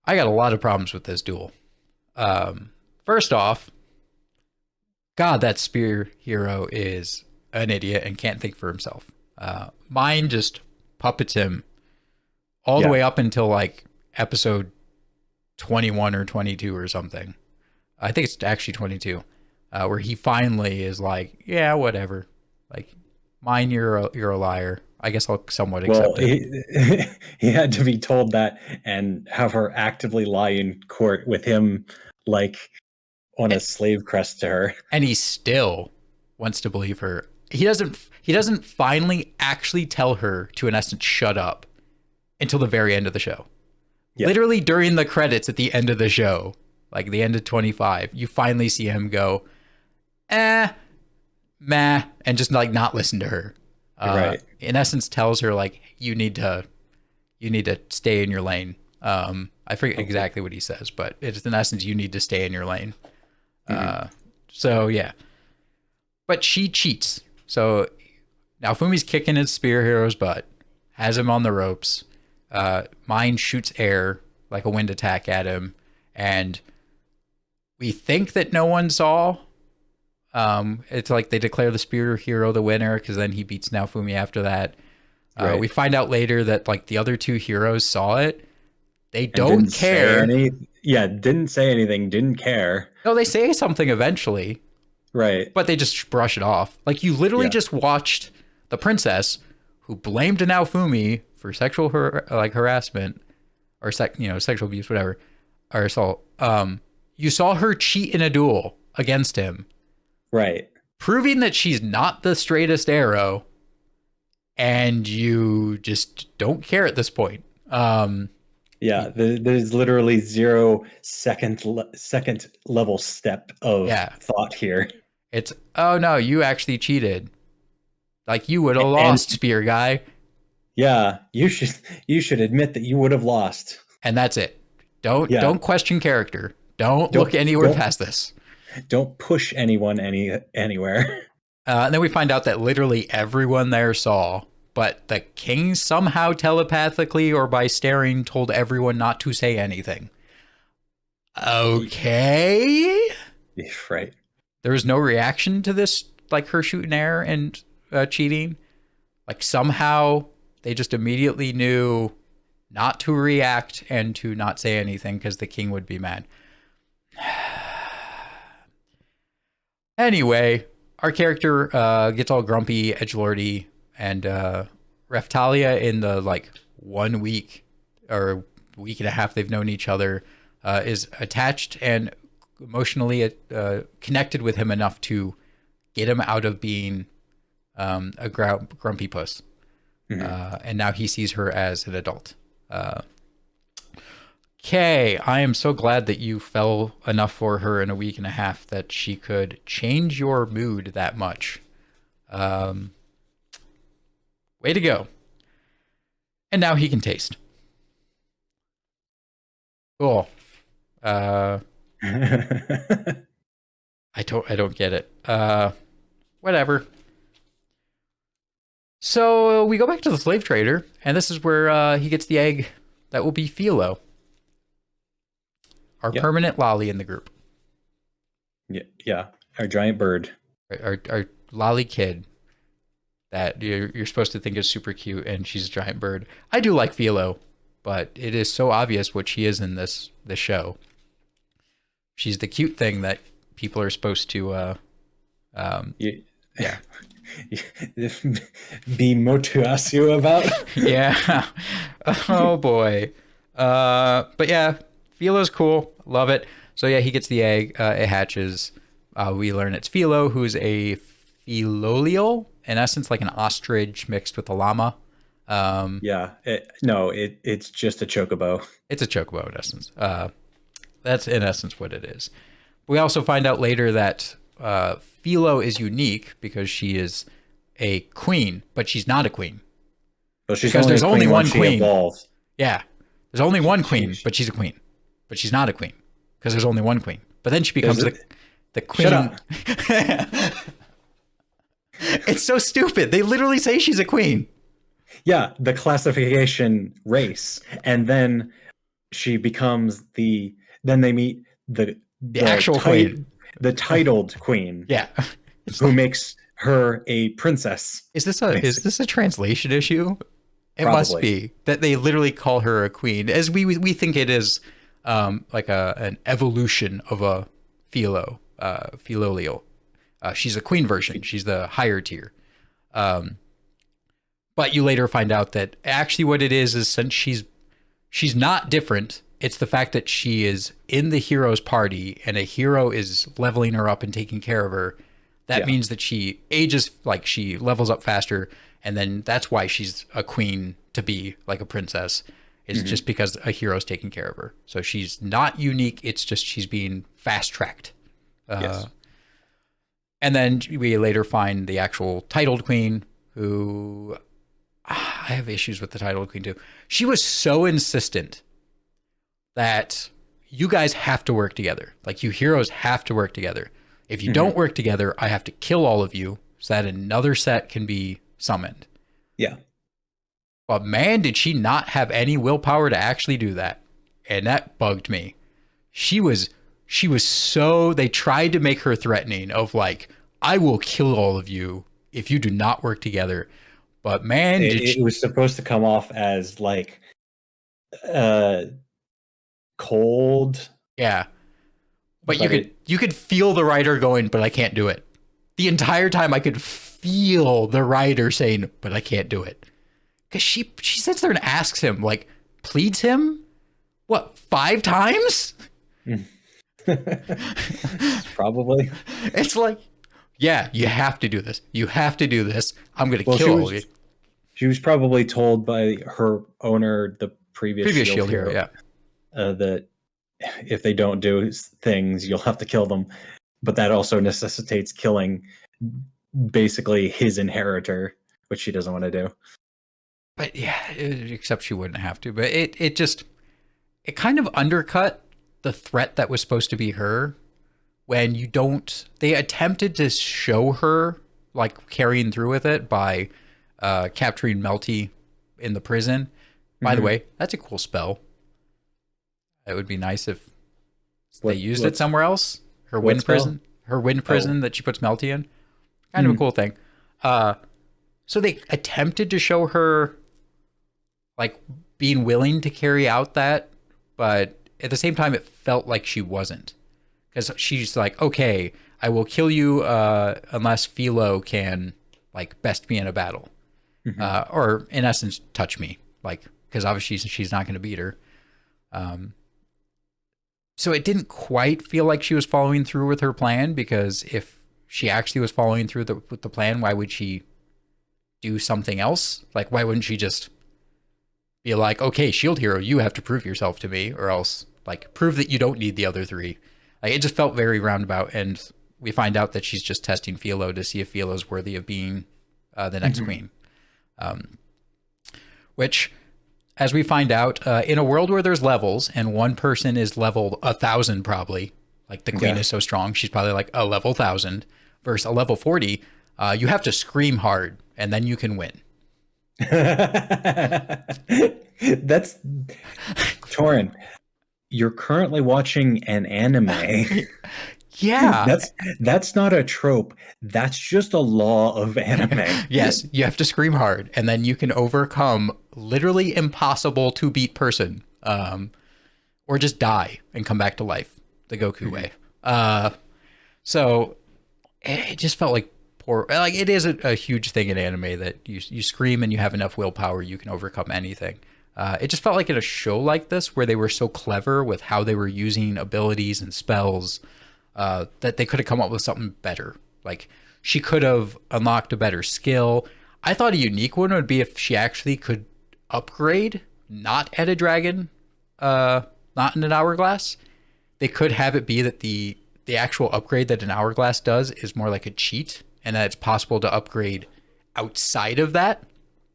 I got a lot of problems with this duel. First off, God, that spear hero is an idiot and can't think for himself. Mine just puppets him all the way up until like episode 21 or 22 or something. I think it's actually 22, where he finally is like, yeah, whatever. Like, mine, you're a liar. I guess I'll somewhat accept it. He had to be told that and have her actively lie in court with him like on a slave crest to her. And he still wants to believe her. He doesn't finally actually tell her to, in essence, shut up until the very end of the show. Yep. Literally during the credits at the end of the show, like the end of 25, you finally see him go, meh, and just like not listen to her. Right. In essence, tells her like, you need to stay in your lane. I forget exactly what he says, but it's in essence, you need to stay in your lane. So yeah, but she cheats. So now Fumi's kicking his spear hero's butt, has him on the ropes. Mine shoots air like a wind attack at him, and we think that no one saw. It's like they declare the spear hero the winner because then he beats Naofumi after that. Right. We find out later that like the other two heroes saw it. They don't care. Didn't say anything, didn't care. No, they say something eventually. Right. But they just brush it off. Like you literally just watched the princess who blamed Naofumi for sexual harassment or sexual abuse, whatever, or assault. You saw her cheat in a duel against him. Right. Proving that she's not the straightest arrow, and you just don't care at this point. There's literally 0 second level step of thought here. It's, oh no, you actually cheated. Like you would have And lost, spear guy. yeah, you should admit that you would have lost. And that's it. Don't Yeah. question character. Don't look Don't anywhere don't past this. don't push anyone anywhere. And then we find out that literally everyone there saw, but the king somehow telepathically or by staring told everyone not to say anything. Okay. Right. There was no reaction to this, like her shooting air and cheating. Like somehow they just immediately knew not to react and to not say anything because the king would be mad. Anyway, our character gets all grumpy, edgelordy, and Raftalia in the like 1 week or week and a half they've known each other is attached and emotionally connected with him enough to get him out of being a grumpy puss. And now he sees her as an adult. Okay, I am so glad that you fell enough for her in a week and a half that she could change your mood that much. Way to go. And now he can taste. Cool. I don't get it. Whatever. So we go back to the slave trader, and this is where he gets the egg that will be Philo, our permanent lolly in the group. Yeah, our giant bird. Our lolly kid that you're supposed to think is super cute, and she's a giant bird. I do like Philo, but it is so obvious what she is in this show. She's the cute thing that people are supposed to yeah. Be motivasu about. Yeah. Oh boy. But yeah, Philo's cool. Love it. So yeah, he gets the egg. It hatches. We learn it's Philo, who's a Philolial, in essence, like an ostrich mixed with a llama. Yeah. It's just a chocobo. It's a chocobo in essence. That's in essence what it is. We also find out later that Philo is unique because she is a queen, but she's not a queen. Well, she's because there's only one queen. Evolves. Yeah, there's only one queen, but she's a queen. But she's not a queen because there's only one queen. But then she becomes the queen. Shut up. It's so stupid. They literally say she's a queen. Yeah, the classification race, and then she becomes the. Then they meet the actual queen, the titled queen. Yeah, who makes her a princess. Is this a translation issue? It Probably. Must be that they literally call her a queen, as we think it is like an evolution of a Philolial. She's a queen version. She's the higher tier. But you later find out that actually what it is since she's not different. It's the fact that she is in the hero's party and a hero is leveling her up and taking care of her. That means that she ages, like she levels up faster. And then that's why she's a queen to be like a princess. It's just because a hero's taking care of her. So she's not unique. It's just she's being fast tracked. Yes. And then we later find the actual titled queen who I have issues with the titled queen too. She was so insistent that you guys have to work together. Like you heroes have to work together. If you don't work together, I have to kill all of you so that another set can be summoned. Yeah. But man, did she not have any willpower to actually do that. And that bugged me. She was so, they tried to make her threatening of like, I will kill all of you if you do not work together. But man, it was supposed to come off as like cold. Yeah. But you could feel the writer going, but I can't do it. The entire time I could feel the writer saying, but I can't do it. Because she sits there and asks him, like, pleads him? What, 5 times? Probably. It's like, yeah, you have to do this. You have to do this. I'm going to kill all of you. She was probably told by her owner, the previous Shield hero, yeah, that if they don't do things, you'll have to kill them. but that also necessitates killing basically his inheritor, which she doesn't want to do. But yeah, except she wouldn't have to. But it kind of undercut the threat that was supposed to be her when you don't. They attempted to show her like carrying through with it by capturing Melty in the prison. By the way, that's a cool spell. It would be nice if they used it somewhere else. Her wind prison. Her wind prison that she puts Melty in. Kind of a cool thing. So they attempted to show her like being willing to carry out that, but at the same time it felt like she wasn't. Because she's like, okay, I will kill you unless Philo can like best me in a battle. Or in essence touch me. Like, because obviously she's not going to beat her. So it didn't quite feel like she was following through with her plan, because if she actually was following through with the plan, why would she do something else? Like, why wouldn't she just be like, okay, shield hero, you have to prove yourself to me, or else like prove that you don't need the other three. Like, it just felt very roundabout, and we find out that she's just testing Philo to see if Philo's worthy of being the next queen. Which, as we find out, in a world where there's levels and one person is leveled 1,000 probably, like the queen is so strong, she's probably like a level 1,000 versus a level 40, you have to scream hard and then you can win. That's Torin. You're currently watching an anime. Yeah. That's not a trope. That's just a law of anime. Yes, you have to scream hard, and then you can overcome literally impossible to beat person, or just die and come back to life, the Goku way. So it just felt like poor. Like, it is a huge thing in anime that you scream and you have enough willpower, you can overcome anything. It just felt like in a show like this, where they were so clever with how they were using abilities and spells, that they could have come up with something better. Like, she could have unlocked a better skill. I thought a unique one would be if she actually could upgrade, not at a dragon, not in an hourglass. They could have it be that the actual upgrade that an hourglass does is more like a cheat, and that it's possible to upgrade outside of that.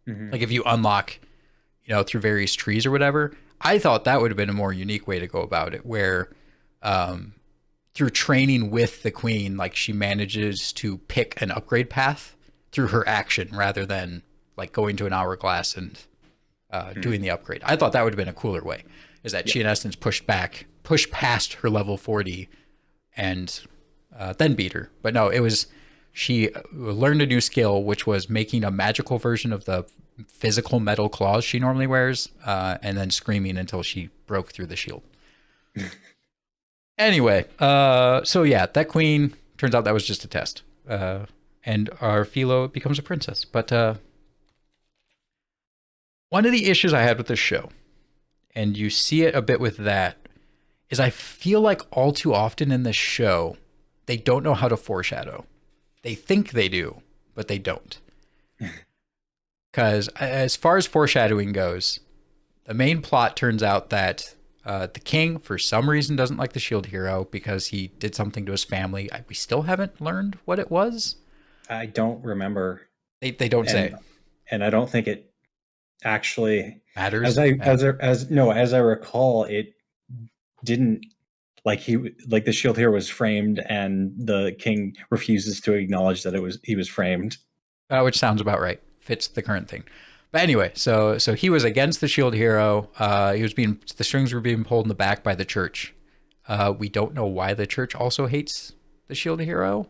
Like, if you unlock, through various trees or whatever. I thought that would have been a more unique way to go about it, where through training with the queen, like, she manages to pick an upgrade path through her action rather than like going to an hourglass and doing the upgrade. I thought that would have been a cooler way, is that she in essence pushed past her level 40 and then beat her. But no, it was, she learned a new skill, which was making a magical version of the physical metal claws she normally wears, and then screaming until she broke through the shield. Anyway, so yeah, that queen, turns out that was just a test. And our Philo becomes a princess. But one of the issues I had with this show, and you see it a bit with that, is I feel like all too often in this show, they don't know how to foreshadow. They think they do, but they don't. Because as far as foreshadowing goes, the main plot turns out that the king, for some reason, doesn't like the shield hero because he did something to his family. We still haven't learned what it was. I don't remember. They don't say. And I don't think it actually matters. As I recall, it didn't, like, the shield hero was framed and the king refuses to acknowledge that he was framed. Which sounds about right. Fits the current thing. But anyway, so he was against the shield hero. The strings were being pulled in the back by the church. We don't know why the church also hates the shield hero.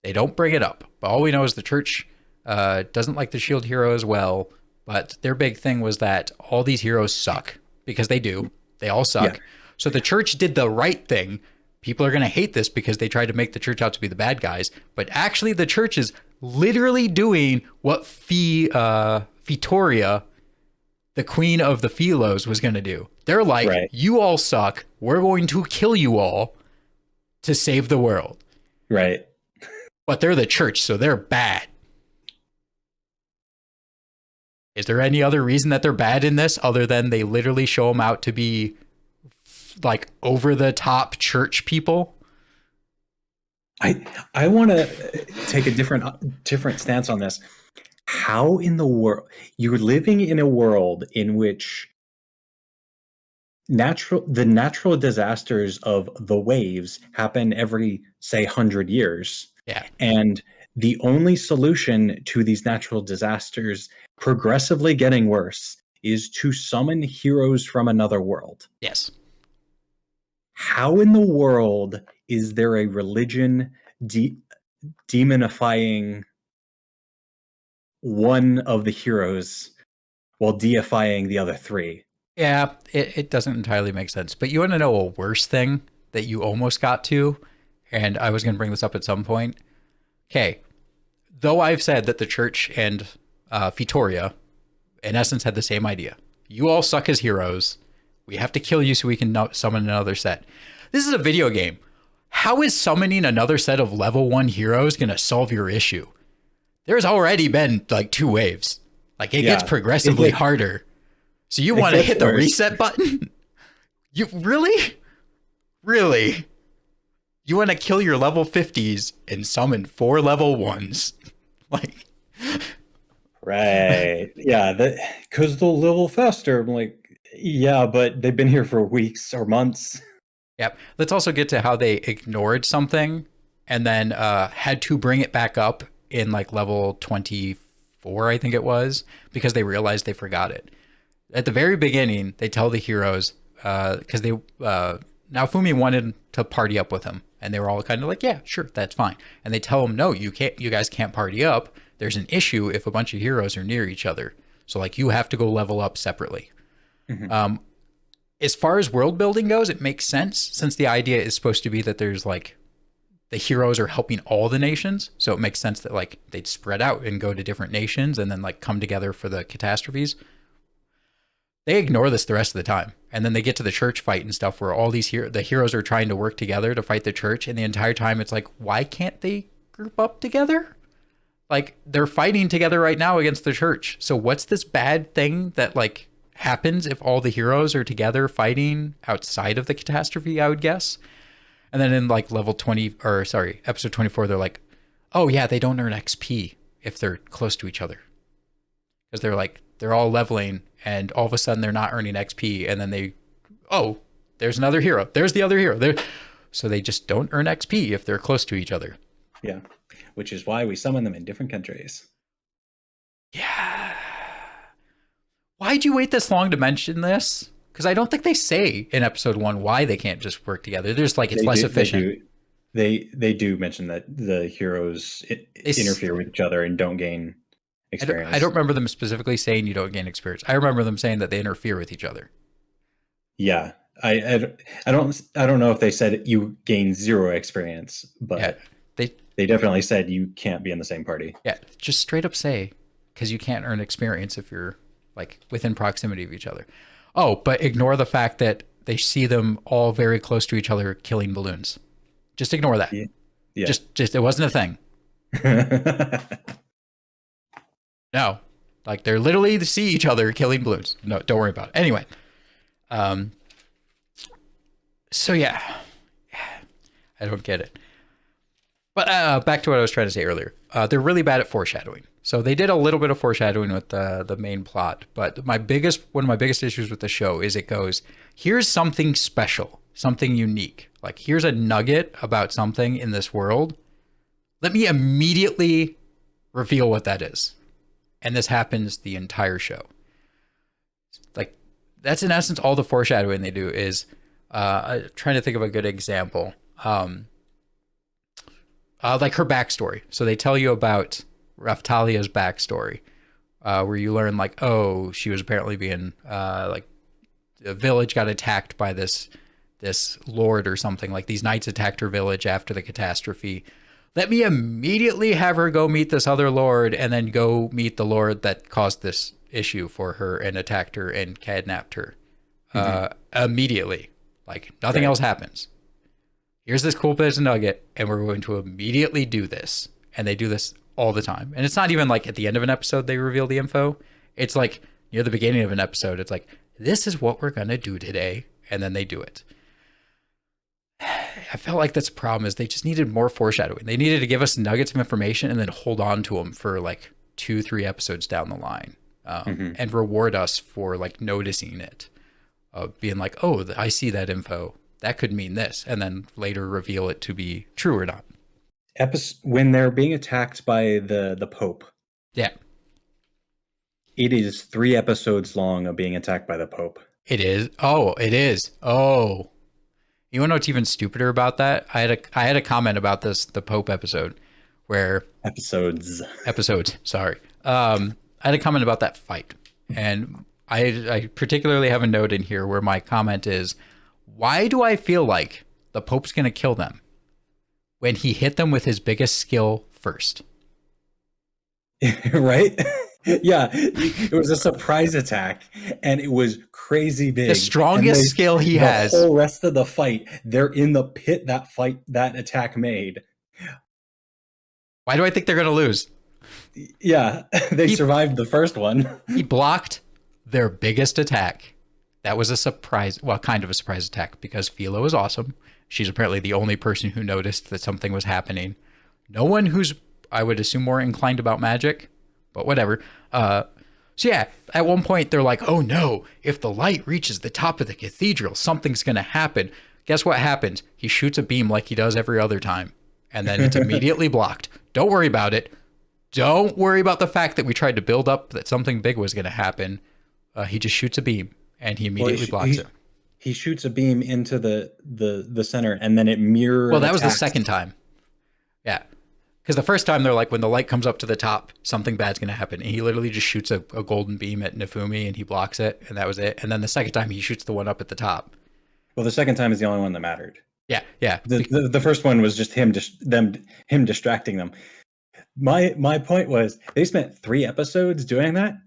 They don't bring it up. But all we know is the church doesn't like the shield hero as well. But their big thing was that all these heroes suck, because they do. They all suck. Yeah. So the church did the right thing. People are going to hate this because they tried to make the church out to be the bad guys. But actually, the church is literally doing what Vittoria, the queen of the Philos, was going to do. They're like, right, you all suck. We're going to kill you all to save the world. Right. But they're the church, so they're bad. Is there any other reason that they're bad in this other than they literally show them out to be like over the top church people? I want to take a different stance on this. How in the world you're living in a world in which the natural disasters of the waves happen every, say, 100 years, Yeah. and the only solution to these natural disasters progressively getting worse is to summon heroes from another world. Yes. How in the world is there a religion demonifying one of the heroes while deifying the other three? Yeah, it doesn't entirely make sense. But you want to know a worse thing that you almost got to? And I was going to bring this up at some point. Okay. Though I've said that the church and Fitoria, in essence, had the same idea. You all suck as heroes. We have to kill you so we can summon another set. This is a video game. How is summoning another set of level 1 heroes going to solve your issue? There's already been like 2 waves. Like it gets progressively harder. So you want to hit the reset button? You really? Really? You want to kill your level 50s and summon 4 level 1s? Like, right. Yeah, because they'll level faster. I'm like, yeah, but they've been here for weeks or months. Yep. Let's also get to how they ignored something and then had to bring it back up in like level 24, I think it was, because they realized they forgot it. At the very beginning, they tell the heroes, because Naofumi wanted to party up with him, and they were all kind of like, yeah, sure, that's fine. And they tell him, no, you guys can't party up. There's an issue if a bunch of heroes are near each other. So like you have to go level up separately. Mm-hmm. As far as world building goes, it makes sense since the idea is supposed to be that there's like the heroes are helping all the nations. So it makes sense that like they'd spread out and go to different nations and then like come together for the catastrophes. They ignore this the rest of the time. And then they get to the church fight and stuff where all these the heroes are trying to work together to fight the church. And the entire time it's like, why can't they group up together? Like they're fighting together right now against the church. So what's this bad thing that like happens if all the heroes are together fighting outside of the catastrophe, I would guess? And then in like episode 24, they're like, oh yeah, they don't earn XP if they're close to each other. Because they're all leveling and all of a sudden they're not earning XP. And then there's another hero. There's the other hero. So they just don't earn XP if they're close to each other. Yeah. Which is why we summon them in different countries. Yeah. Why'd you wait this long to mention this? Because I don't think they say in episode 1 why they can't just work together. There's like it's less efficient. They do mention that the heroes interfere with each other and don't gain experience. I don't remember them specifically saying you don't gain experience. I remember them saying that they interfere with each other. Yeah, I don't know if they said you gain 0 experience, but yeah, they definitely said you can't be in the same party. Yeah, just straight up say because you can't earn experience if you're like within proximity of each other. Oh, but ignore the fact that they see them all very close to each other killing balloons. Just ignore that. Yeah. Just it wasn't a thing. No, like they're literally to see each other killing balloons. No, don't worry about it. Anyway, so yeah, I don't get it. But back to what I was trying to say earlier. They're really bad at foreshadowing. So they did a little bit of foreshadowing with the main plot. But one of my biggest issues with the show is it goes, here's something special, something unique. Like here's a nugget about something in this world. Let me immediately reveal what that is. And this happens the entire show. Like that's in essence all the foreshadowing they do is trying to think of a good example. Like her backstory. So they tell you about Raphtalia's backstory, where you learn like, oh, she was apparently being like the village got attacked by this lord or something. Like these knights attacked her village after the catastrophe. Let me immediately have her go meet this other lord and then go meet the lord that caused this issue for her and attacked her and kidnapped her immediately. Like nothing else happens. Here's this cool bit of nugget and we're going to immediately do this. And they do this all the time. And it's not even like at the end of an episode they reveal the info. It's like near the beginning of an episode. It's like, this is what we're going to do today. And then they do it. I felt like that's a problem is they just needed more foreshadowing. They needed to give us nuggets of information and then hold on to them for like 2-3 episodes down the line, and reward us for like noticing it, being like, oh, I see that info. That could mean this, and then later reveal it to be true or not. When they're being attacked by the Pope, Yeah, it is 3 episodes long of being attacked by the Pope. it is. Oh, it is. Oh, you want to know what's even stupider about that? I had a comment about the Pope episode where Episodes. Sorry. I had a comment about that fight, and I particularly have a note in here where my comment is, why do I feel like the Pope's going to kill them when he hit them with his biggest skill first? Right? Yeah, it was a surprise attack, and it was crazy big. The strongest skill he has. The whole rest of the fight, they're in the pit that attack made. Why do I think they're going to lose? Yeah, they survived the first one. He blocked their biggest attack. That was a surprise, well, kind of a surprise attack, because Philo is awesome. She's apparently the only person who noticed that something was happening. No one who's, I would assume, more inclined about magic, but whatever. So yeah, at one point they're like, oh no, if the light reaches the top of the cathedral, something's going to happen. Guess what happens? He shoots a beam like he does every other time, and then it's immediately blocked. Don't worry about it. Don't worry about the fact that we tried to build up that something big was going to happen. He just shoots a beam, and he immediately blocks it. He shoots a beam into the center, and then it mirrors. Well, that was the second time. Yeah. Because the first time they're like, when the light comes up to the top, something bad's going to happen. And he literally just shoots a golden beam at Nefumi, and he blocks it, and that was it. And then the second time, he shoots the one up at the top. Well, the second time is the only one that mattered. Yeah, yeah. The first one was just him distracting them. My point was, they spent 3 episodes doing that.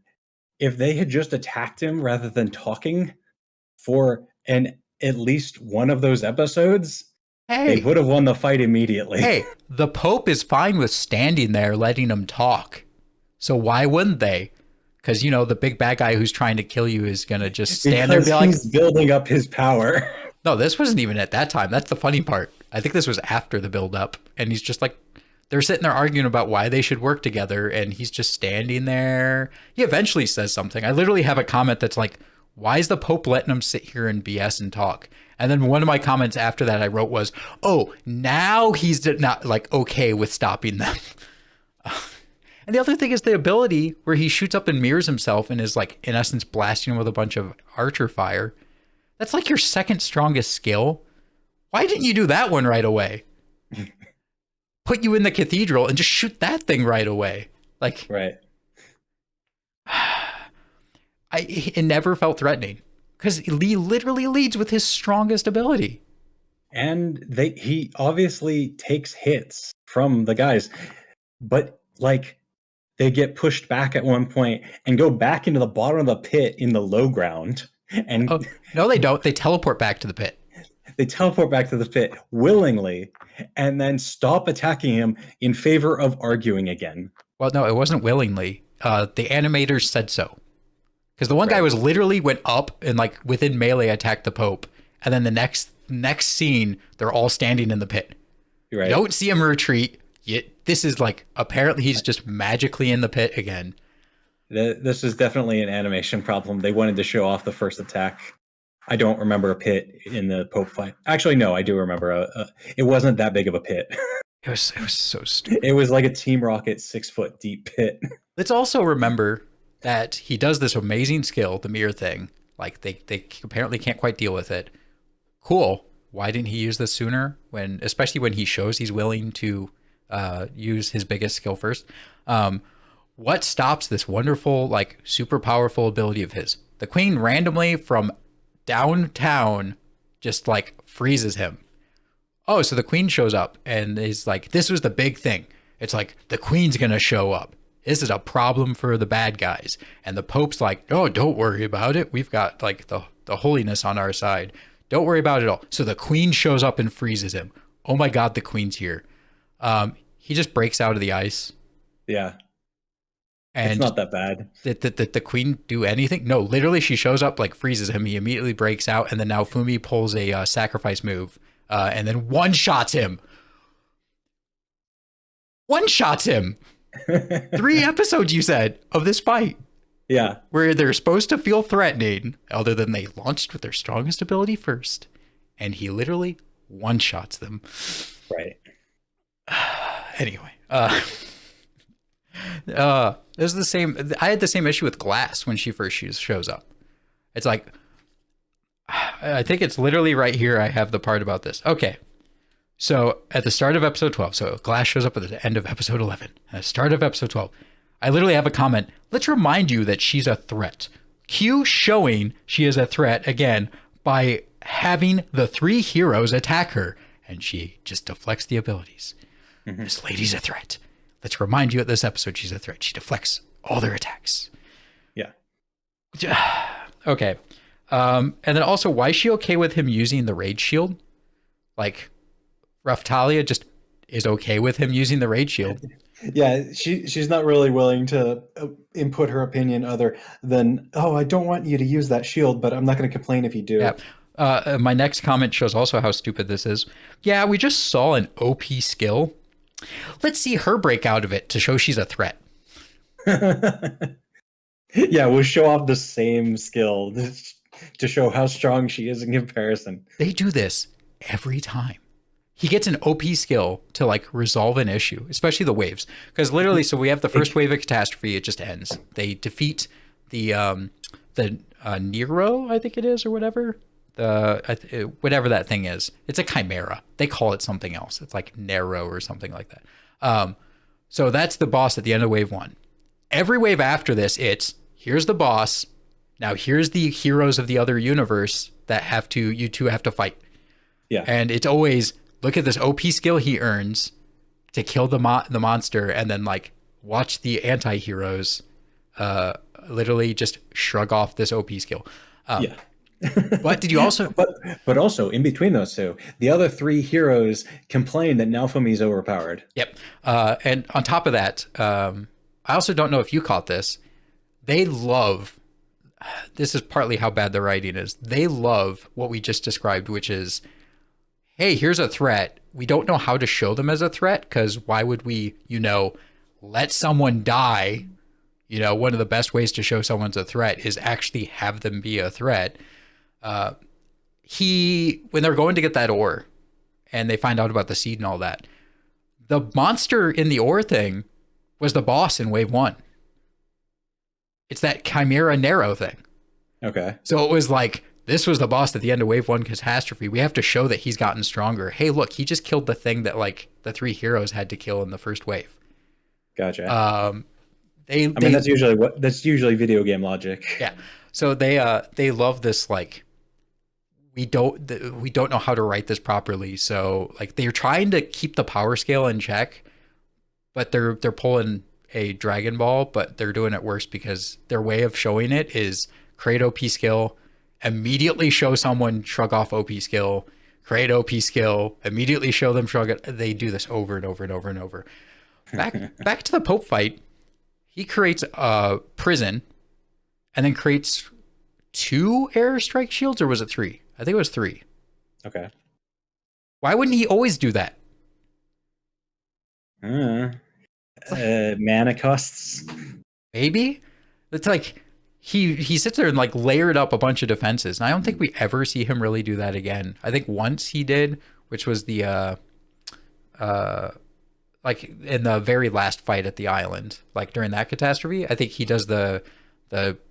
If they had just attacked him rather than talking for at least one of those episodes, they would have won the fight immediately. Hey, the Pope is fine with standing there letting them talk. So why wouldn't they? Because, you know, the big bad guy who's trying to kill you is going to just stand there and be like... he's building up his power. No, this wasn't even at that time. That's the funny part. I think this was after the build-up. And he's just like... They're sitting there arguing about why they should work together, and he's just standing there. He eventually says something. I literally have a comment that's like, why is the Pope letting him sit here and BS and talk? And then one of my comments after that I wrote was, oh, now he's not like okay with stopping them. And the other thing is the ability where he shoots up and mirrors himself and is like, in essence, blasting him with a bunch of archer fire. That's like your second strongest skill. Why didn't you do that one right away? Put you in the cathedral and just shoot that thing right away. Like, right. It never felt threatening because he literally leads with his strongest ability. And he obviously takes hits from the guys, but like they get pushed back at one point and go back into the bottom of the pit in the low ground. And no, they don't. They teleport back to the pit. They teleport back to the pit willingly and then stop attacking him in favor of arguing again. Well, no, it wasn't willingly. The animators said so. Because the one guy was literally went up and like within melee attacked the Pope. And then the next scene, they're all standing in the pit. Right. You don't see him retreat. This is like, apparently he's just magically in the pit again. This is definitely an animation problem. They wanted to show off the first attack. I don't remember a pit in the Pope fight. Actually, no, I do remember. It wasn't that big of a pit. It was so stupid. It was like a Team Rocket 6-foot deep pit. Let's also remember that he does this amazing skill, the mirror thing. Like they apparently can't quite deal with it. Cool. Why didn't he use this sooner? Especially when he shows he's willing to use his biggest skill first. What stops this wonderful, like super powerful ability of his? The Queen randomly from downtown just like freezes him. Oh, so the Queen shows up and is like, this was the big thing. It's like the Queen's gonna show up. This is a problem for the bad guys. And the Pope's like, oh, don't worry about it. We've got like the holiness on our side. Don't worry about it all. So the Queen shows up and freezes him. Oh my God, the Queen's here. He just breaks out of the ice. Yeah. And it's not that bad. Did the Queen do anything? No, literally she shows up, like freezes him. He immediately breaks out. And then now Fumi pulls a sacrifice move and then one-shots him. One-shots him. 3 episodes, you said, of this fight. Yeah. Where they're supposed to feel threatening, other than they launched with their strongest ability first. And he literally one-shots them. Right. Anyway. This is the same. I had the same issue with Glass when she first shows up. It's like, I think it's literally right here. I have the part about this. Okay. So at the start of episode 12, so Glass shows up at the end of episode 11. At the start of episode 12, I literally have a comment. Let's remind you that she's a threat. Q showing she is a threat again by having the 3 heroes attack her, and she just deflects the abilities. Mm-hmm. This lady's a threat. Let's remind you at this episode she's a threat. She deflects all their attacks. Yeah. Okay. And then also, why is she okay with him using the Rage Shield? Like, Raphtalia just is okay with him using the Rage Shield. Yeah, she's not really willing to input her opinion other than, oh, I don't want you to use that shield, but I'm not going to complain if you do. Yeah. My next comment shows also how stupid this is. Yeah, we just saw an OP skill. Let's see her break out of it to show she's a threat. Yeah, we'll show off the same skill to show how strong she is in comparison. They do this every time. He gets an OP skill to like resolve an issue, especially the waves. Because literally, so we have the first wave of catastrophe, it just ends. They defeat the Nero, I think it is, or whatever. Whatever that thing is. It's a chimera. They call it something else. It's like Nero or something like that. So that's the boss at the end of wave 1. Every wave after this, it's here's the boss. Now here's the heroes of the other universe that you two have to fight. Yeah. And it's always, look at this OP skill he earns to kill the monster, and then like watch the anti-heroes literally just shrug off this OP skill. Yeah. But did you also but also in between those two, the other 3 heroes complain that Naofumi's overpowered. Yep. And on top of that, I also don't know if you caught this. They love, this is partly how bad the writing is. They love what we just described, which is, hey, here's a threat. We don't know how to show them as a threat, because why would we, let someone die? One of the best ways to show someone's a threat is actually have them be a threat. When they're going to get that ore and they find out about the seed and all that, the monster in the ore thing was the boss in wave 1. It's that Chimera Nero thing. Okay. So it was like, this was the boss at the end of wave 1 catastrophe. We have to show that he's gotten stronger. Hey, look, he just killed the thing that like the 3 heroes had to kill in the first wave. Gotcha. That's usually video game logic. Yeah. So they love this, like, we don't know how to write this properly. So like they're trying to keep the power scale in check, but they're pulling a Dragon Ball, but they're doing it worse because their way of showing it is create OP skill, immediately show someone shrug off OP skill, create OP skill, immediately show them shrug it. They do this over and over and over and over. Back to the Pope fight. He creates a prison and then creates 2 airstrike shields, or was it 3? I think it was 3. Okay. Why wouldn't he always do that? Mana costs. Maybe. It's like he sits there and like layered up a bunch of defenses, and I don't think we ever see him really do that again. I think once he did, which was the like in the very last fight at the island, like during that catastrophe. I think he does the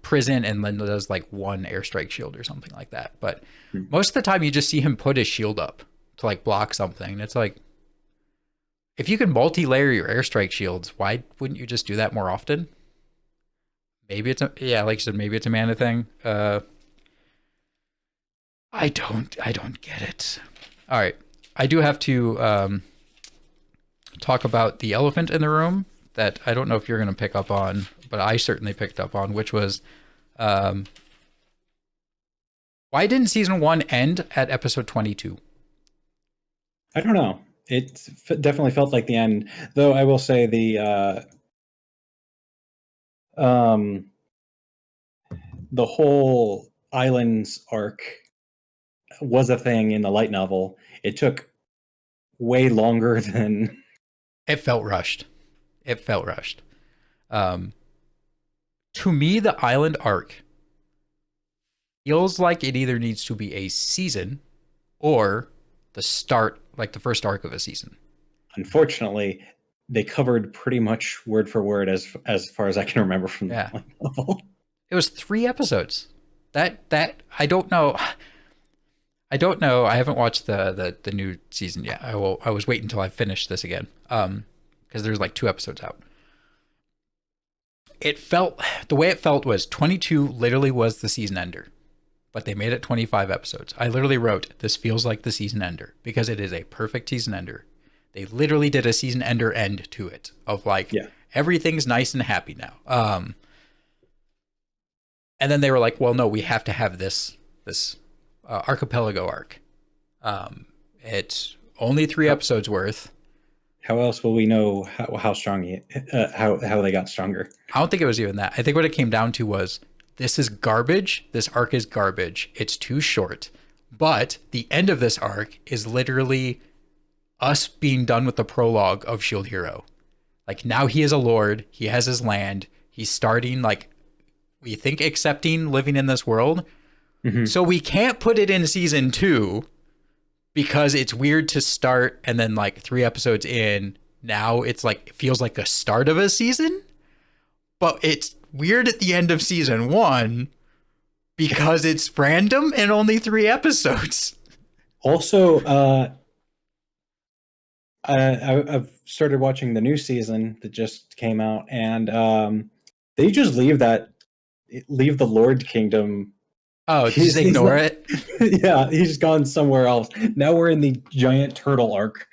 prison and then does like 1 airstrike shield or something like that. But most of the time you just see him put his shield up to like block something. And it's like, if you can multi-layer your airstrike shields, why wouldn't you just do that more often? Maybe it's like you said, maybe it's a mana thing. I don't get it. All right. I do have to talk about the elephant in the room that I don't know if you're going to pick up on, but I certainly picked up on, which was, why didn't season 1 end at episode 22? I don't know. It definitely felt like the end, though. I will say the whole islands arc was a thing in the light novel, it took way longer than. It felt rushed. It felt rushed. Um, to me, the island arc feels like it either needs to be a season or the start, like the first arc of a season. Unfortunately, they covered pretty much word for word as far as I can remember from the light novel. It was 3 episodes. That I don't know. I don't know. I haven't watched the new season yet. I was waiting until I finish this again. Because there's like 2 episodes out. The way it felt was 22 literally was the season ender, but they made it 25 episodes. I literally wrote, this feels like the season ender because it is a perfect season ender. They literally did a season ender end to it of like, everything's nice and happy now. And then they were like, well, no, we have to have this archipelago arc. It's only 3 episodes worth. How else will we know how strong how they got stronger? I don't think it was even that. I think what it came down to was, this is garbage. This arc is garbage. It's too short. But the end of this arc is literally us being done with the prologue of Shield Hero. Like, now he is a lord. He has his land. He's starting, like, we think accepting living in this world. Mm-hmm. So we can't put it in season 2 because it's weird to start and then like 3 episodes in, now it's like, it feels like the start of a season, but it's weird at the end of season 1 because it's random and only 3 episodes. Also, I've started watching the new season that just came out, and they just leave the Lord Kingdom. Oh, just ignore it? Yeah, he's gone somewhere else. Now we're in the giant turtle arc.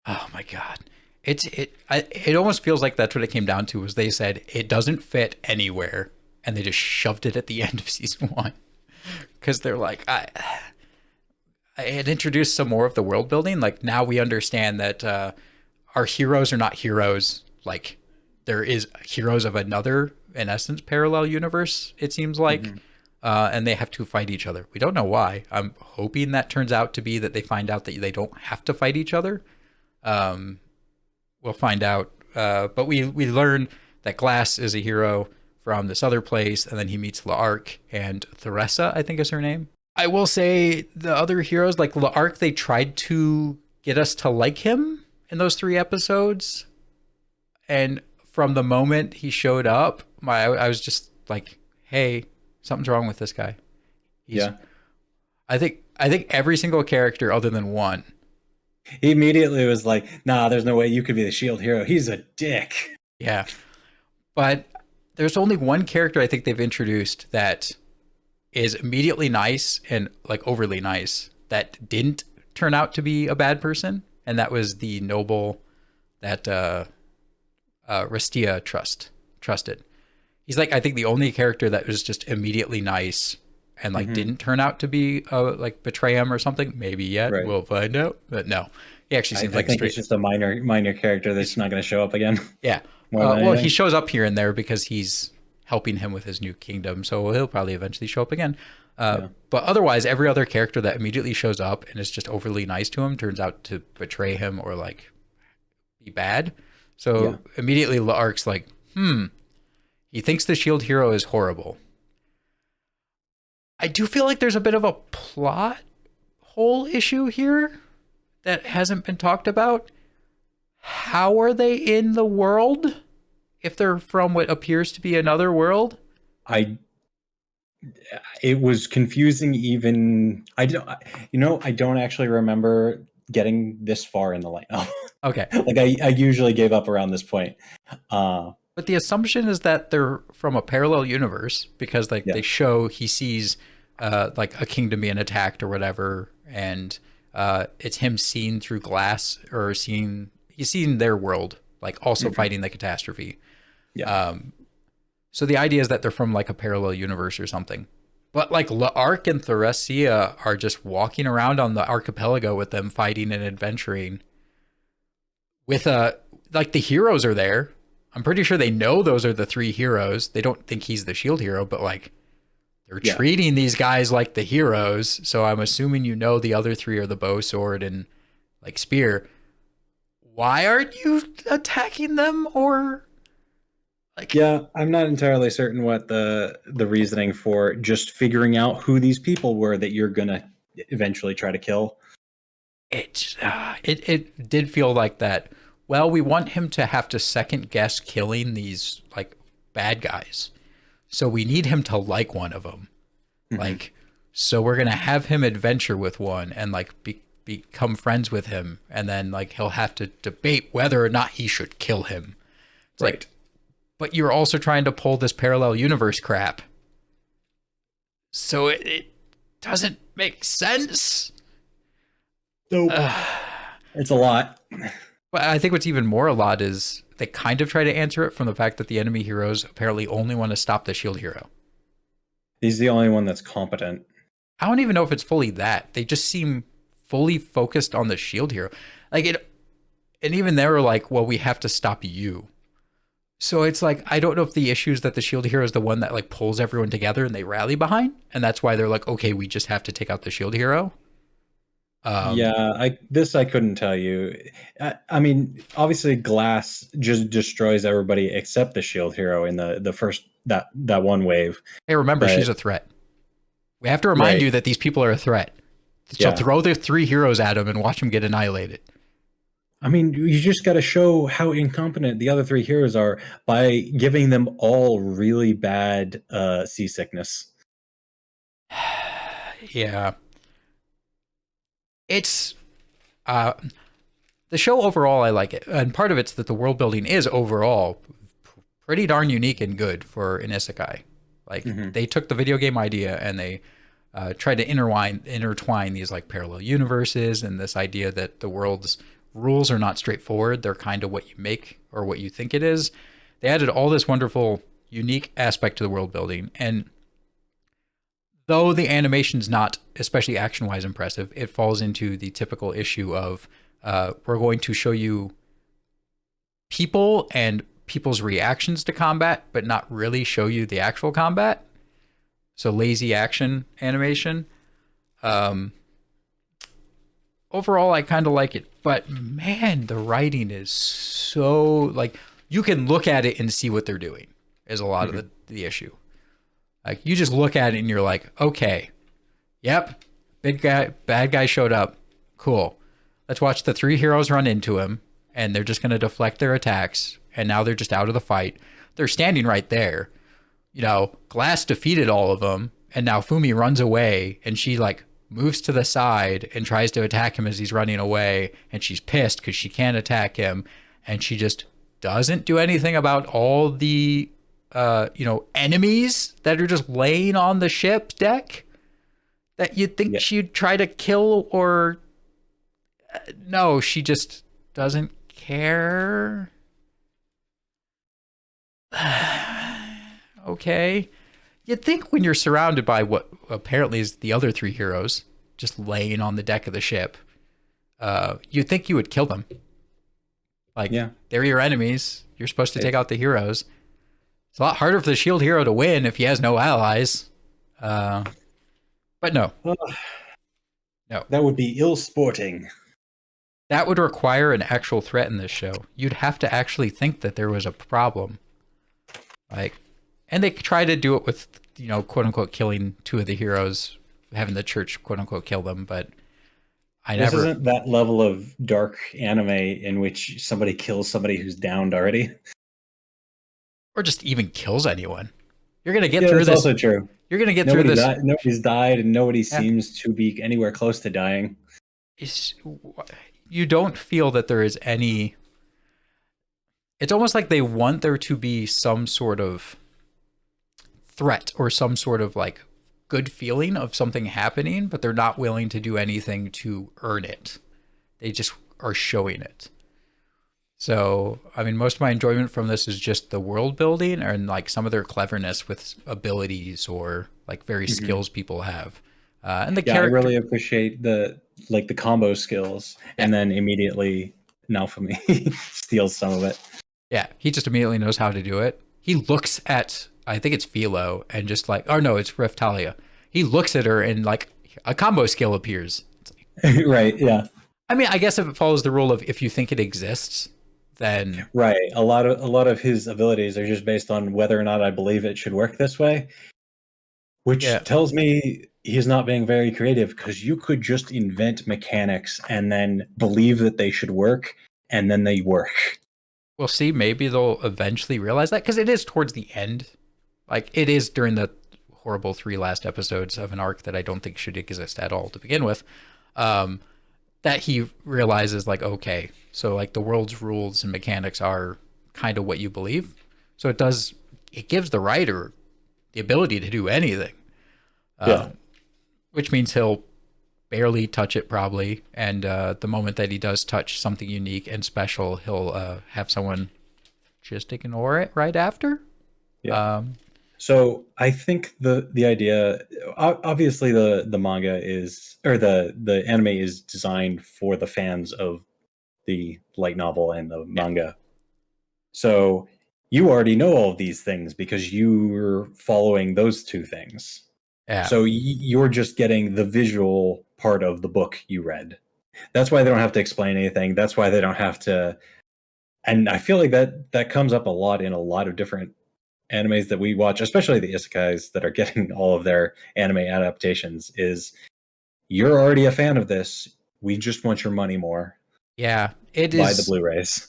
Oh my god. It almost feels like that's what it came down to, was they said it doesn't fit anywhere and they just shoved it at the end of season 1. Because they're like, I had introduced some more of the world building. Like, now we understand that our heroes are not heroes. Like, there is heroes of another, in essence, parallel universe, it seems like. Mm-hmm. And they have to fight each other. We don't know why. I'm hoping that turns out to be that they find out that they don't have to fight each other. We'll find out. But we learn that Glass is a hero from this other place, and then he meets L'Arc and Theresa, I think is her name. I will say the other heroes, like L'Arc, they tried to get us to like him in those 3 episodes. And from the moment he showed up, I was just like, hey, something's wrong with this guy. I think every single character other than one. He immediately was like, nah, there's no way you could be the Shield hero. He's a dick. Yeah. But there's only one character I think they've introduced that is immediately nice and like overly nice that didn't turn out to be a bad person. And that was the noble that Restia trusted. He's like, I think the only character that was just immediately nice and like didn't turn out to be like betray him or something. Maybe yet. Right. We'll find out. But no, he actually seems like I think he's just a minor character that's not going to show up again. Yeah. Well, he shows up here and there because he's helping him with his new kingdom. So he'll probably eventually show up again. But otherwise, every other character that immediately shows up and is just overly nice to him turns out to betray him or like be bad. So immediately L'Arc's like, he thinks the Shield hero is horrible. I do feel like there's a bit of a plot hole issue here that hasn't been talked about. How are they in the world if they're from what appears to be another world? It was confusing even. I don't actually remember getting this far in the light novel. Okay. Like I usually gave up around this point. But the assumption is that they're from a parallel universe because they show he sees like a kingdom being attacked or whatever, and it's him seen through glass or he's seen their world, like also fighting the catastrophe. Yeah. So the idea is that they're from like a parallel universe or something. But like L'Arc and Theresa are just walking around on the archipelago with them fighting and adventuring. With like the heroes are there. I'm pretty sure they know those are the 3 heroes. They don't think he's the Shield hero, but like they're Yeah. treating these guys like the heroes. So I'm assuming the other three are the bow, sword, and like spear. Why aren't you attacking them or like? Yeah, I'm not entirely certain what the reasoning for just figuring out who these people were that you're gonna eventually try to kill. It did feel like that. Well, we want him to have to second guess killing these like bad guys, so we need him to like one of them. Like, so we're gonna have him adventure with one and like become friends with him, and then like he'll have to debate whether or not he should kill him. It's Right. like, but you're also trying to pull this parallel universe crap, so it doesn't make sense. Nope. It's a lot. But I think what's even more a lot is they kind of try to answer it from the fact that the enemy heroes apparently only want to stop the shield hero. He's the only one that's competent. I don't even know if it's fully that. They just seem fully focused on the shield hero. Like it, and even they were like, well, we have to stop you. So it's like, I don't know if the issue is that the shield hero is the one that like pulls everyone together and they rally behind. And that's why they're like, okay, we just have to take out the shield hero. Yeah, I couldn't tell you. I mean, obviously, Glass just destroys everybody except the Shield Hero in the first that one wave. Hey, remember, But- she's a threat. We have to remind Right. you that these people are a threat. So Yeah. throw the three heroes at him and watch him get annihilated. I mean, you just got to show how incompetent the other three heroes are by giving them all really bad seasickness. Yeah. It's the show overall, I like it. And part of it's that the world building is overall pretty darn unique and good for an isekai. Like they took the video game idea and they tried to intertwine these like parallel universes and this idea that the world's rules are not straightforward. They're kind of what you make or what you think it is. They added all this wonderful, unique aspect to the world building. And though the animation's not especially action-wise impressive, it falls into the typical issue of we're going to show you people and people's reactions to combat, but not really show you the actual combat. So lazy action animation. Overall, I kind of like it, but man, the writing is so like you can look at it and see what they're doing. Is a lot of the issue. Like you just look at it and you're like, okay, yep, bad guy showed up. Cool. Let's watch the three heroes run into him, and they're just gonna deflect their attacks, and now they're just out of the fight. They're standing right there. You know, Glass defeated all of them, and now Fumi runs away, and she like moves to the side and tries to attack him as he's running away, and she's pissed because she can't attack him, and she just doesn't do anything about all the enemies that are just laying on the ship deck that you'd think she'd try to kill or no, she just doesn't care. Okay. You'd think when you're surrounded by what apparently is the other three heroes just laying on the deck of the ship, you'd think you would kill them. Like, they're your enemies. You're supposed to take out the heroes. It's a lot harder for the shield hero to win if he has no allies. But no. No. That would be ill-sporting. That would require an actual threat in this show. You'd have to actually think that there was a problem. Like, and they try to do it with, quote unquote, killing two of the heroes, having the church, quote unquote, kill them. But This isn't that level of dark anime in which somebody kills somebody who's downed already. Or just even kills anyone. You're going to get through this. That's also true. You're going to get through this. Nobody's died and nobody seems to be anywhere close to dying. You don't feel that there is any... It's almost like they want there to be some sort of threat or some sort of like good feeling of something happening, but they're not willing to do anything to earn it. They just are showing it. So, I mean, most of my enjoyment from this is just the world building and like some of their cleverness with abilities or like various skills people have. And the character. I really appreciate the combo skills, and then immediately Naofumi steals some of it. Yeah, he just immediately knows how to do it. he looks at, I think it's Philo, and just like, oh no, it's Raftalia. He looks at her and like a combo skill appears. Right, yeah. I mean, I guess if it follows the rule of if you think it exists, then Right. A lot of his abilities are just based on whether or not I believe it should work this way, which yeah. tells me he's not being very creative because you could just invent mechanics and then believe that they should work and then they work. We'll see. Maybe they'll eventually realize that because it is towards the end. Like it is during the horrible 3 last episodes of an arc that I don't think should exist at all to begin with. That he realizes like, okay, so like the world's rules and mechanics are kind of what you believe. So it gives the writer the ability to do anything. Yeah. Which means he'll barely touch it probably. And the moment that he does touch something unique and special, he'll have someone just ignore it right after. Yeah. So I think the idea, obviously the manga is, or the anime is designed for the fans of the light novel and the manga. So you already know all of these things because you're following those two things. Yeah. So you're just getting the visual part of the book you read. That's why they don't have to explain anything. That's why they don't have to. And I feel like that comes up a lot in a lot of different animes that we watch, especially the isekais that are getting all of their anime adaptations, is you're already a fan of this. We just want your money more. Yeah, it Buy is. the Blu-rays.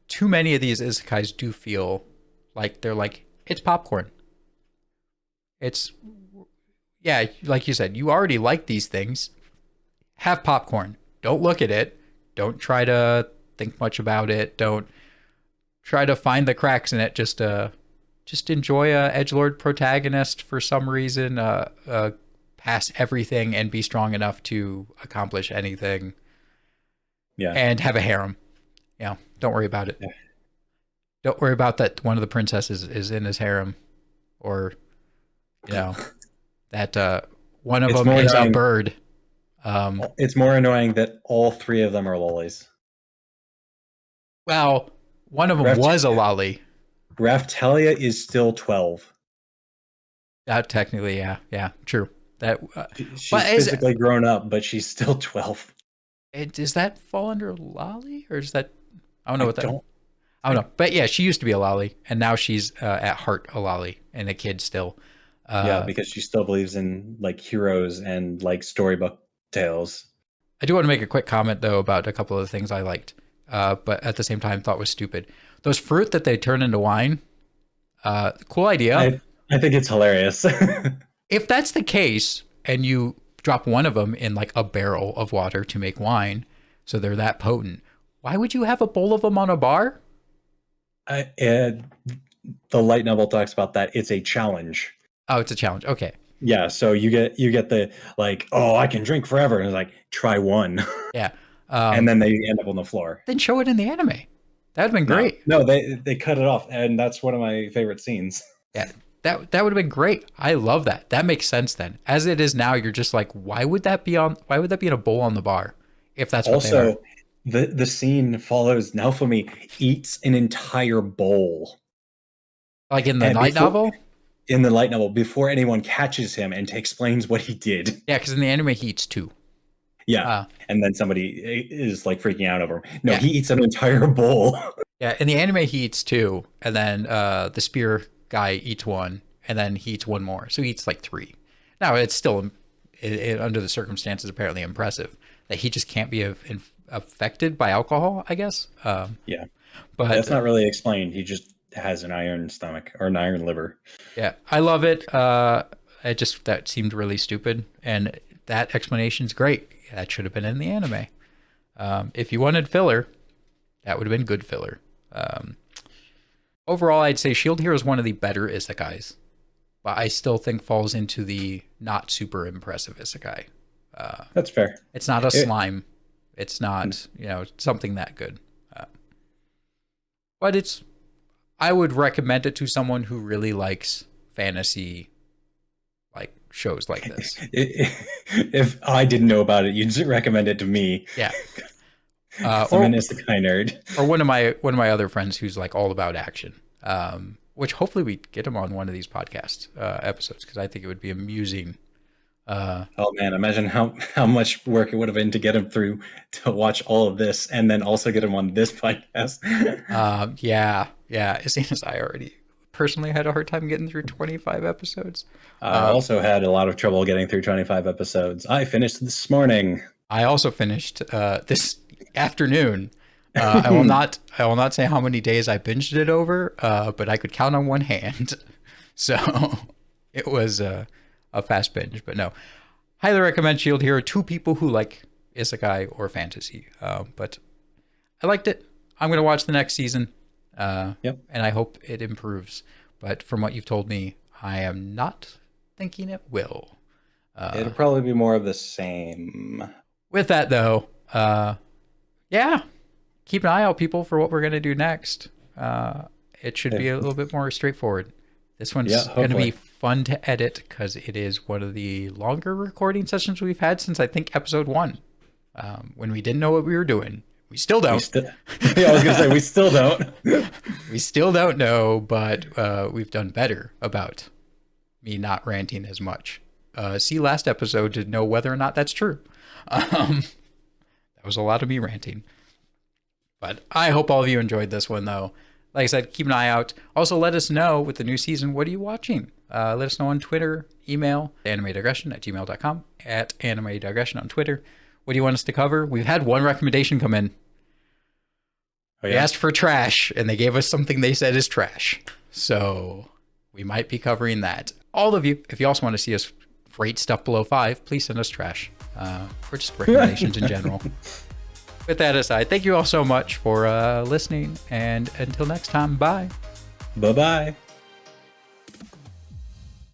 Too many of these isekais do feel like they're like, it's popcorn. It's, yeah, like you said, you already like these things. Have popcorn. Don't look at it. Don't try to think much about it. Don't try to find the cracks in it. Just enjoy a edgelord protagonist for some reason. Pass everything and be strong enough to accomplish anything. Yeah, and have a harem. Yeah, don't worry about it. Yeah. Don't worry about that. One of the princesses is in his harem, or that one of them is a bird. It's more annoying that all 3 of them are lollies. Well, one of them was a lolly. Raftalia is still 12. Technically, yeah, true. That she's physically grown up, but she's still 12. Does that fall under lolly, or is that? I don't know what that. I don't know, but yeah, she used to be a lolly, and now she's at heart a lolly and a kid still. Yeah, because she still believes in like heroes and like storybook tales. I do want to make a quick comment though about a couple of the things I liked, but at the same time thought was stupid. Those fruit that they turn into wine, cool idea. I think it's hilarious. If that's the case, and you drop one of them in like a barrel of water to make wine, so they're that potent, why would you have a bowl of them on a bar? The light novel talks about that. It's a challenge. Oh, it's a challenge. Okay. Yeah, so you get the like, oh, I can drink forever, and it's like, try one. Yeah. And then they end up on the floor. Then show it in the anime. That'd have been great. No, they cut it off, and that's one of my favorite scenes. Yeah. That would have been great. I love that. That makes sense then. As it is now, you're just like, why would that be in a bowl on the bar? If that's what they are. The scene follows Naofumi eats an entire bowl. Like in the light novel? In the light novel, before anyone catches him and explains what he did. Yeah, because in the anime he eats 2. Yeah, and then somebody is like freaking out over him. No, he eats an entire bowl. Yeah, in the anime he eats 2, and then the spear guy eats 1, and then he eats 1 more, so he eats like 3. Now it's still, under the circumstances, apparently impressive that he just can't be affected by alcohol, I guess. Yeah, but that's not really explained. He just has an iron stomach or an iron liver. Yeah, I love it. That seemed really stupid, and that explanation's great. That should have been in the anime. If you wanted filler, that would have been good filler. Overall, I'd say Shield Hero is one of the better isekais, but I still think falls into the not super impressive isekai. That's fair. It's not a slime. It's not, something that good. But I would recommend it to someone who really likes fantasy, like shows like this. If I didn't know about it, you'd recommend it to me. Yeah. I'm an isekai nerd. Or one of my other friends who's like all about action. Which hopefully we get him on one of these podcast episodes, because I think it would be amusing. Oh man, imagine how much work it would have been to get him through to watch all of this and then also get him on this podcast. Yeah. As soon as I already personally had a hard time getting through 25 episodes. I also had a lot of trouble getting through 25 episodes. I finished this morning. I also finished this afternoon. I will not say how many days I binged it over, but I could count on one hand. So it was a fast binge. But no, highly recommend Shield Hero to people who like isekai or fantasy. But I liked it. I'm going to watch the next season. Yep. And I hope it improves. But from what you've told me, I am not thinking it will. It'll probably be more of the same. With that, though, yeah, keep an eye out, people, for what we're going to do next. It should be a little bit more straightforward. This one's going to be fun to edit because it is one of the longer recording sessions we've had since I think episode 1, when we didn't know what we were doing. We still don't. Yeah, I was going to say, we still don't. We still don't know, but we've done better about me not ranting as much. See last episode to know whether or not that's true. That was a lot of me ranting. But I hope all of you enjoyed this one, though. Like I said, keep an eye out. Also, let us know with the new season, what are you watching? Let us know on Twitter, email, animedigression@gmail.com, @animedigression on Twitter. What do you want us to cover? We've had one recommendation come in. Oh, yeah? We asked for trash, and they gave us something they said is trash. So we might be covering that. All of you, if you also want to see us rate stuff below 5, please send us trash. Or just recommendations in general. With that aside, thank you all so much for listening. And until next time, bye. Bye-bye.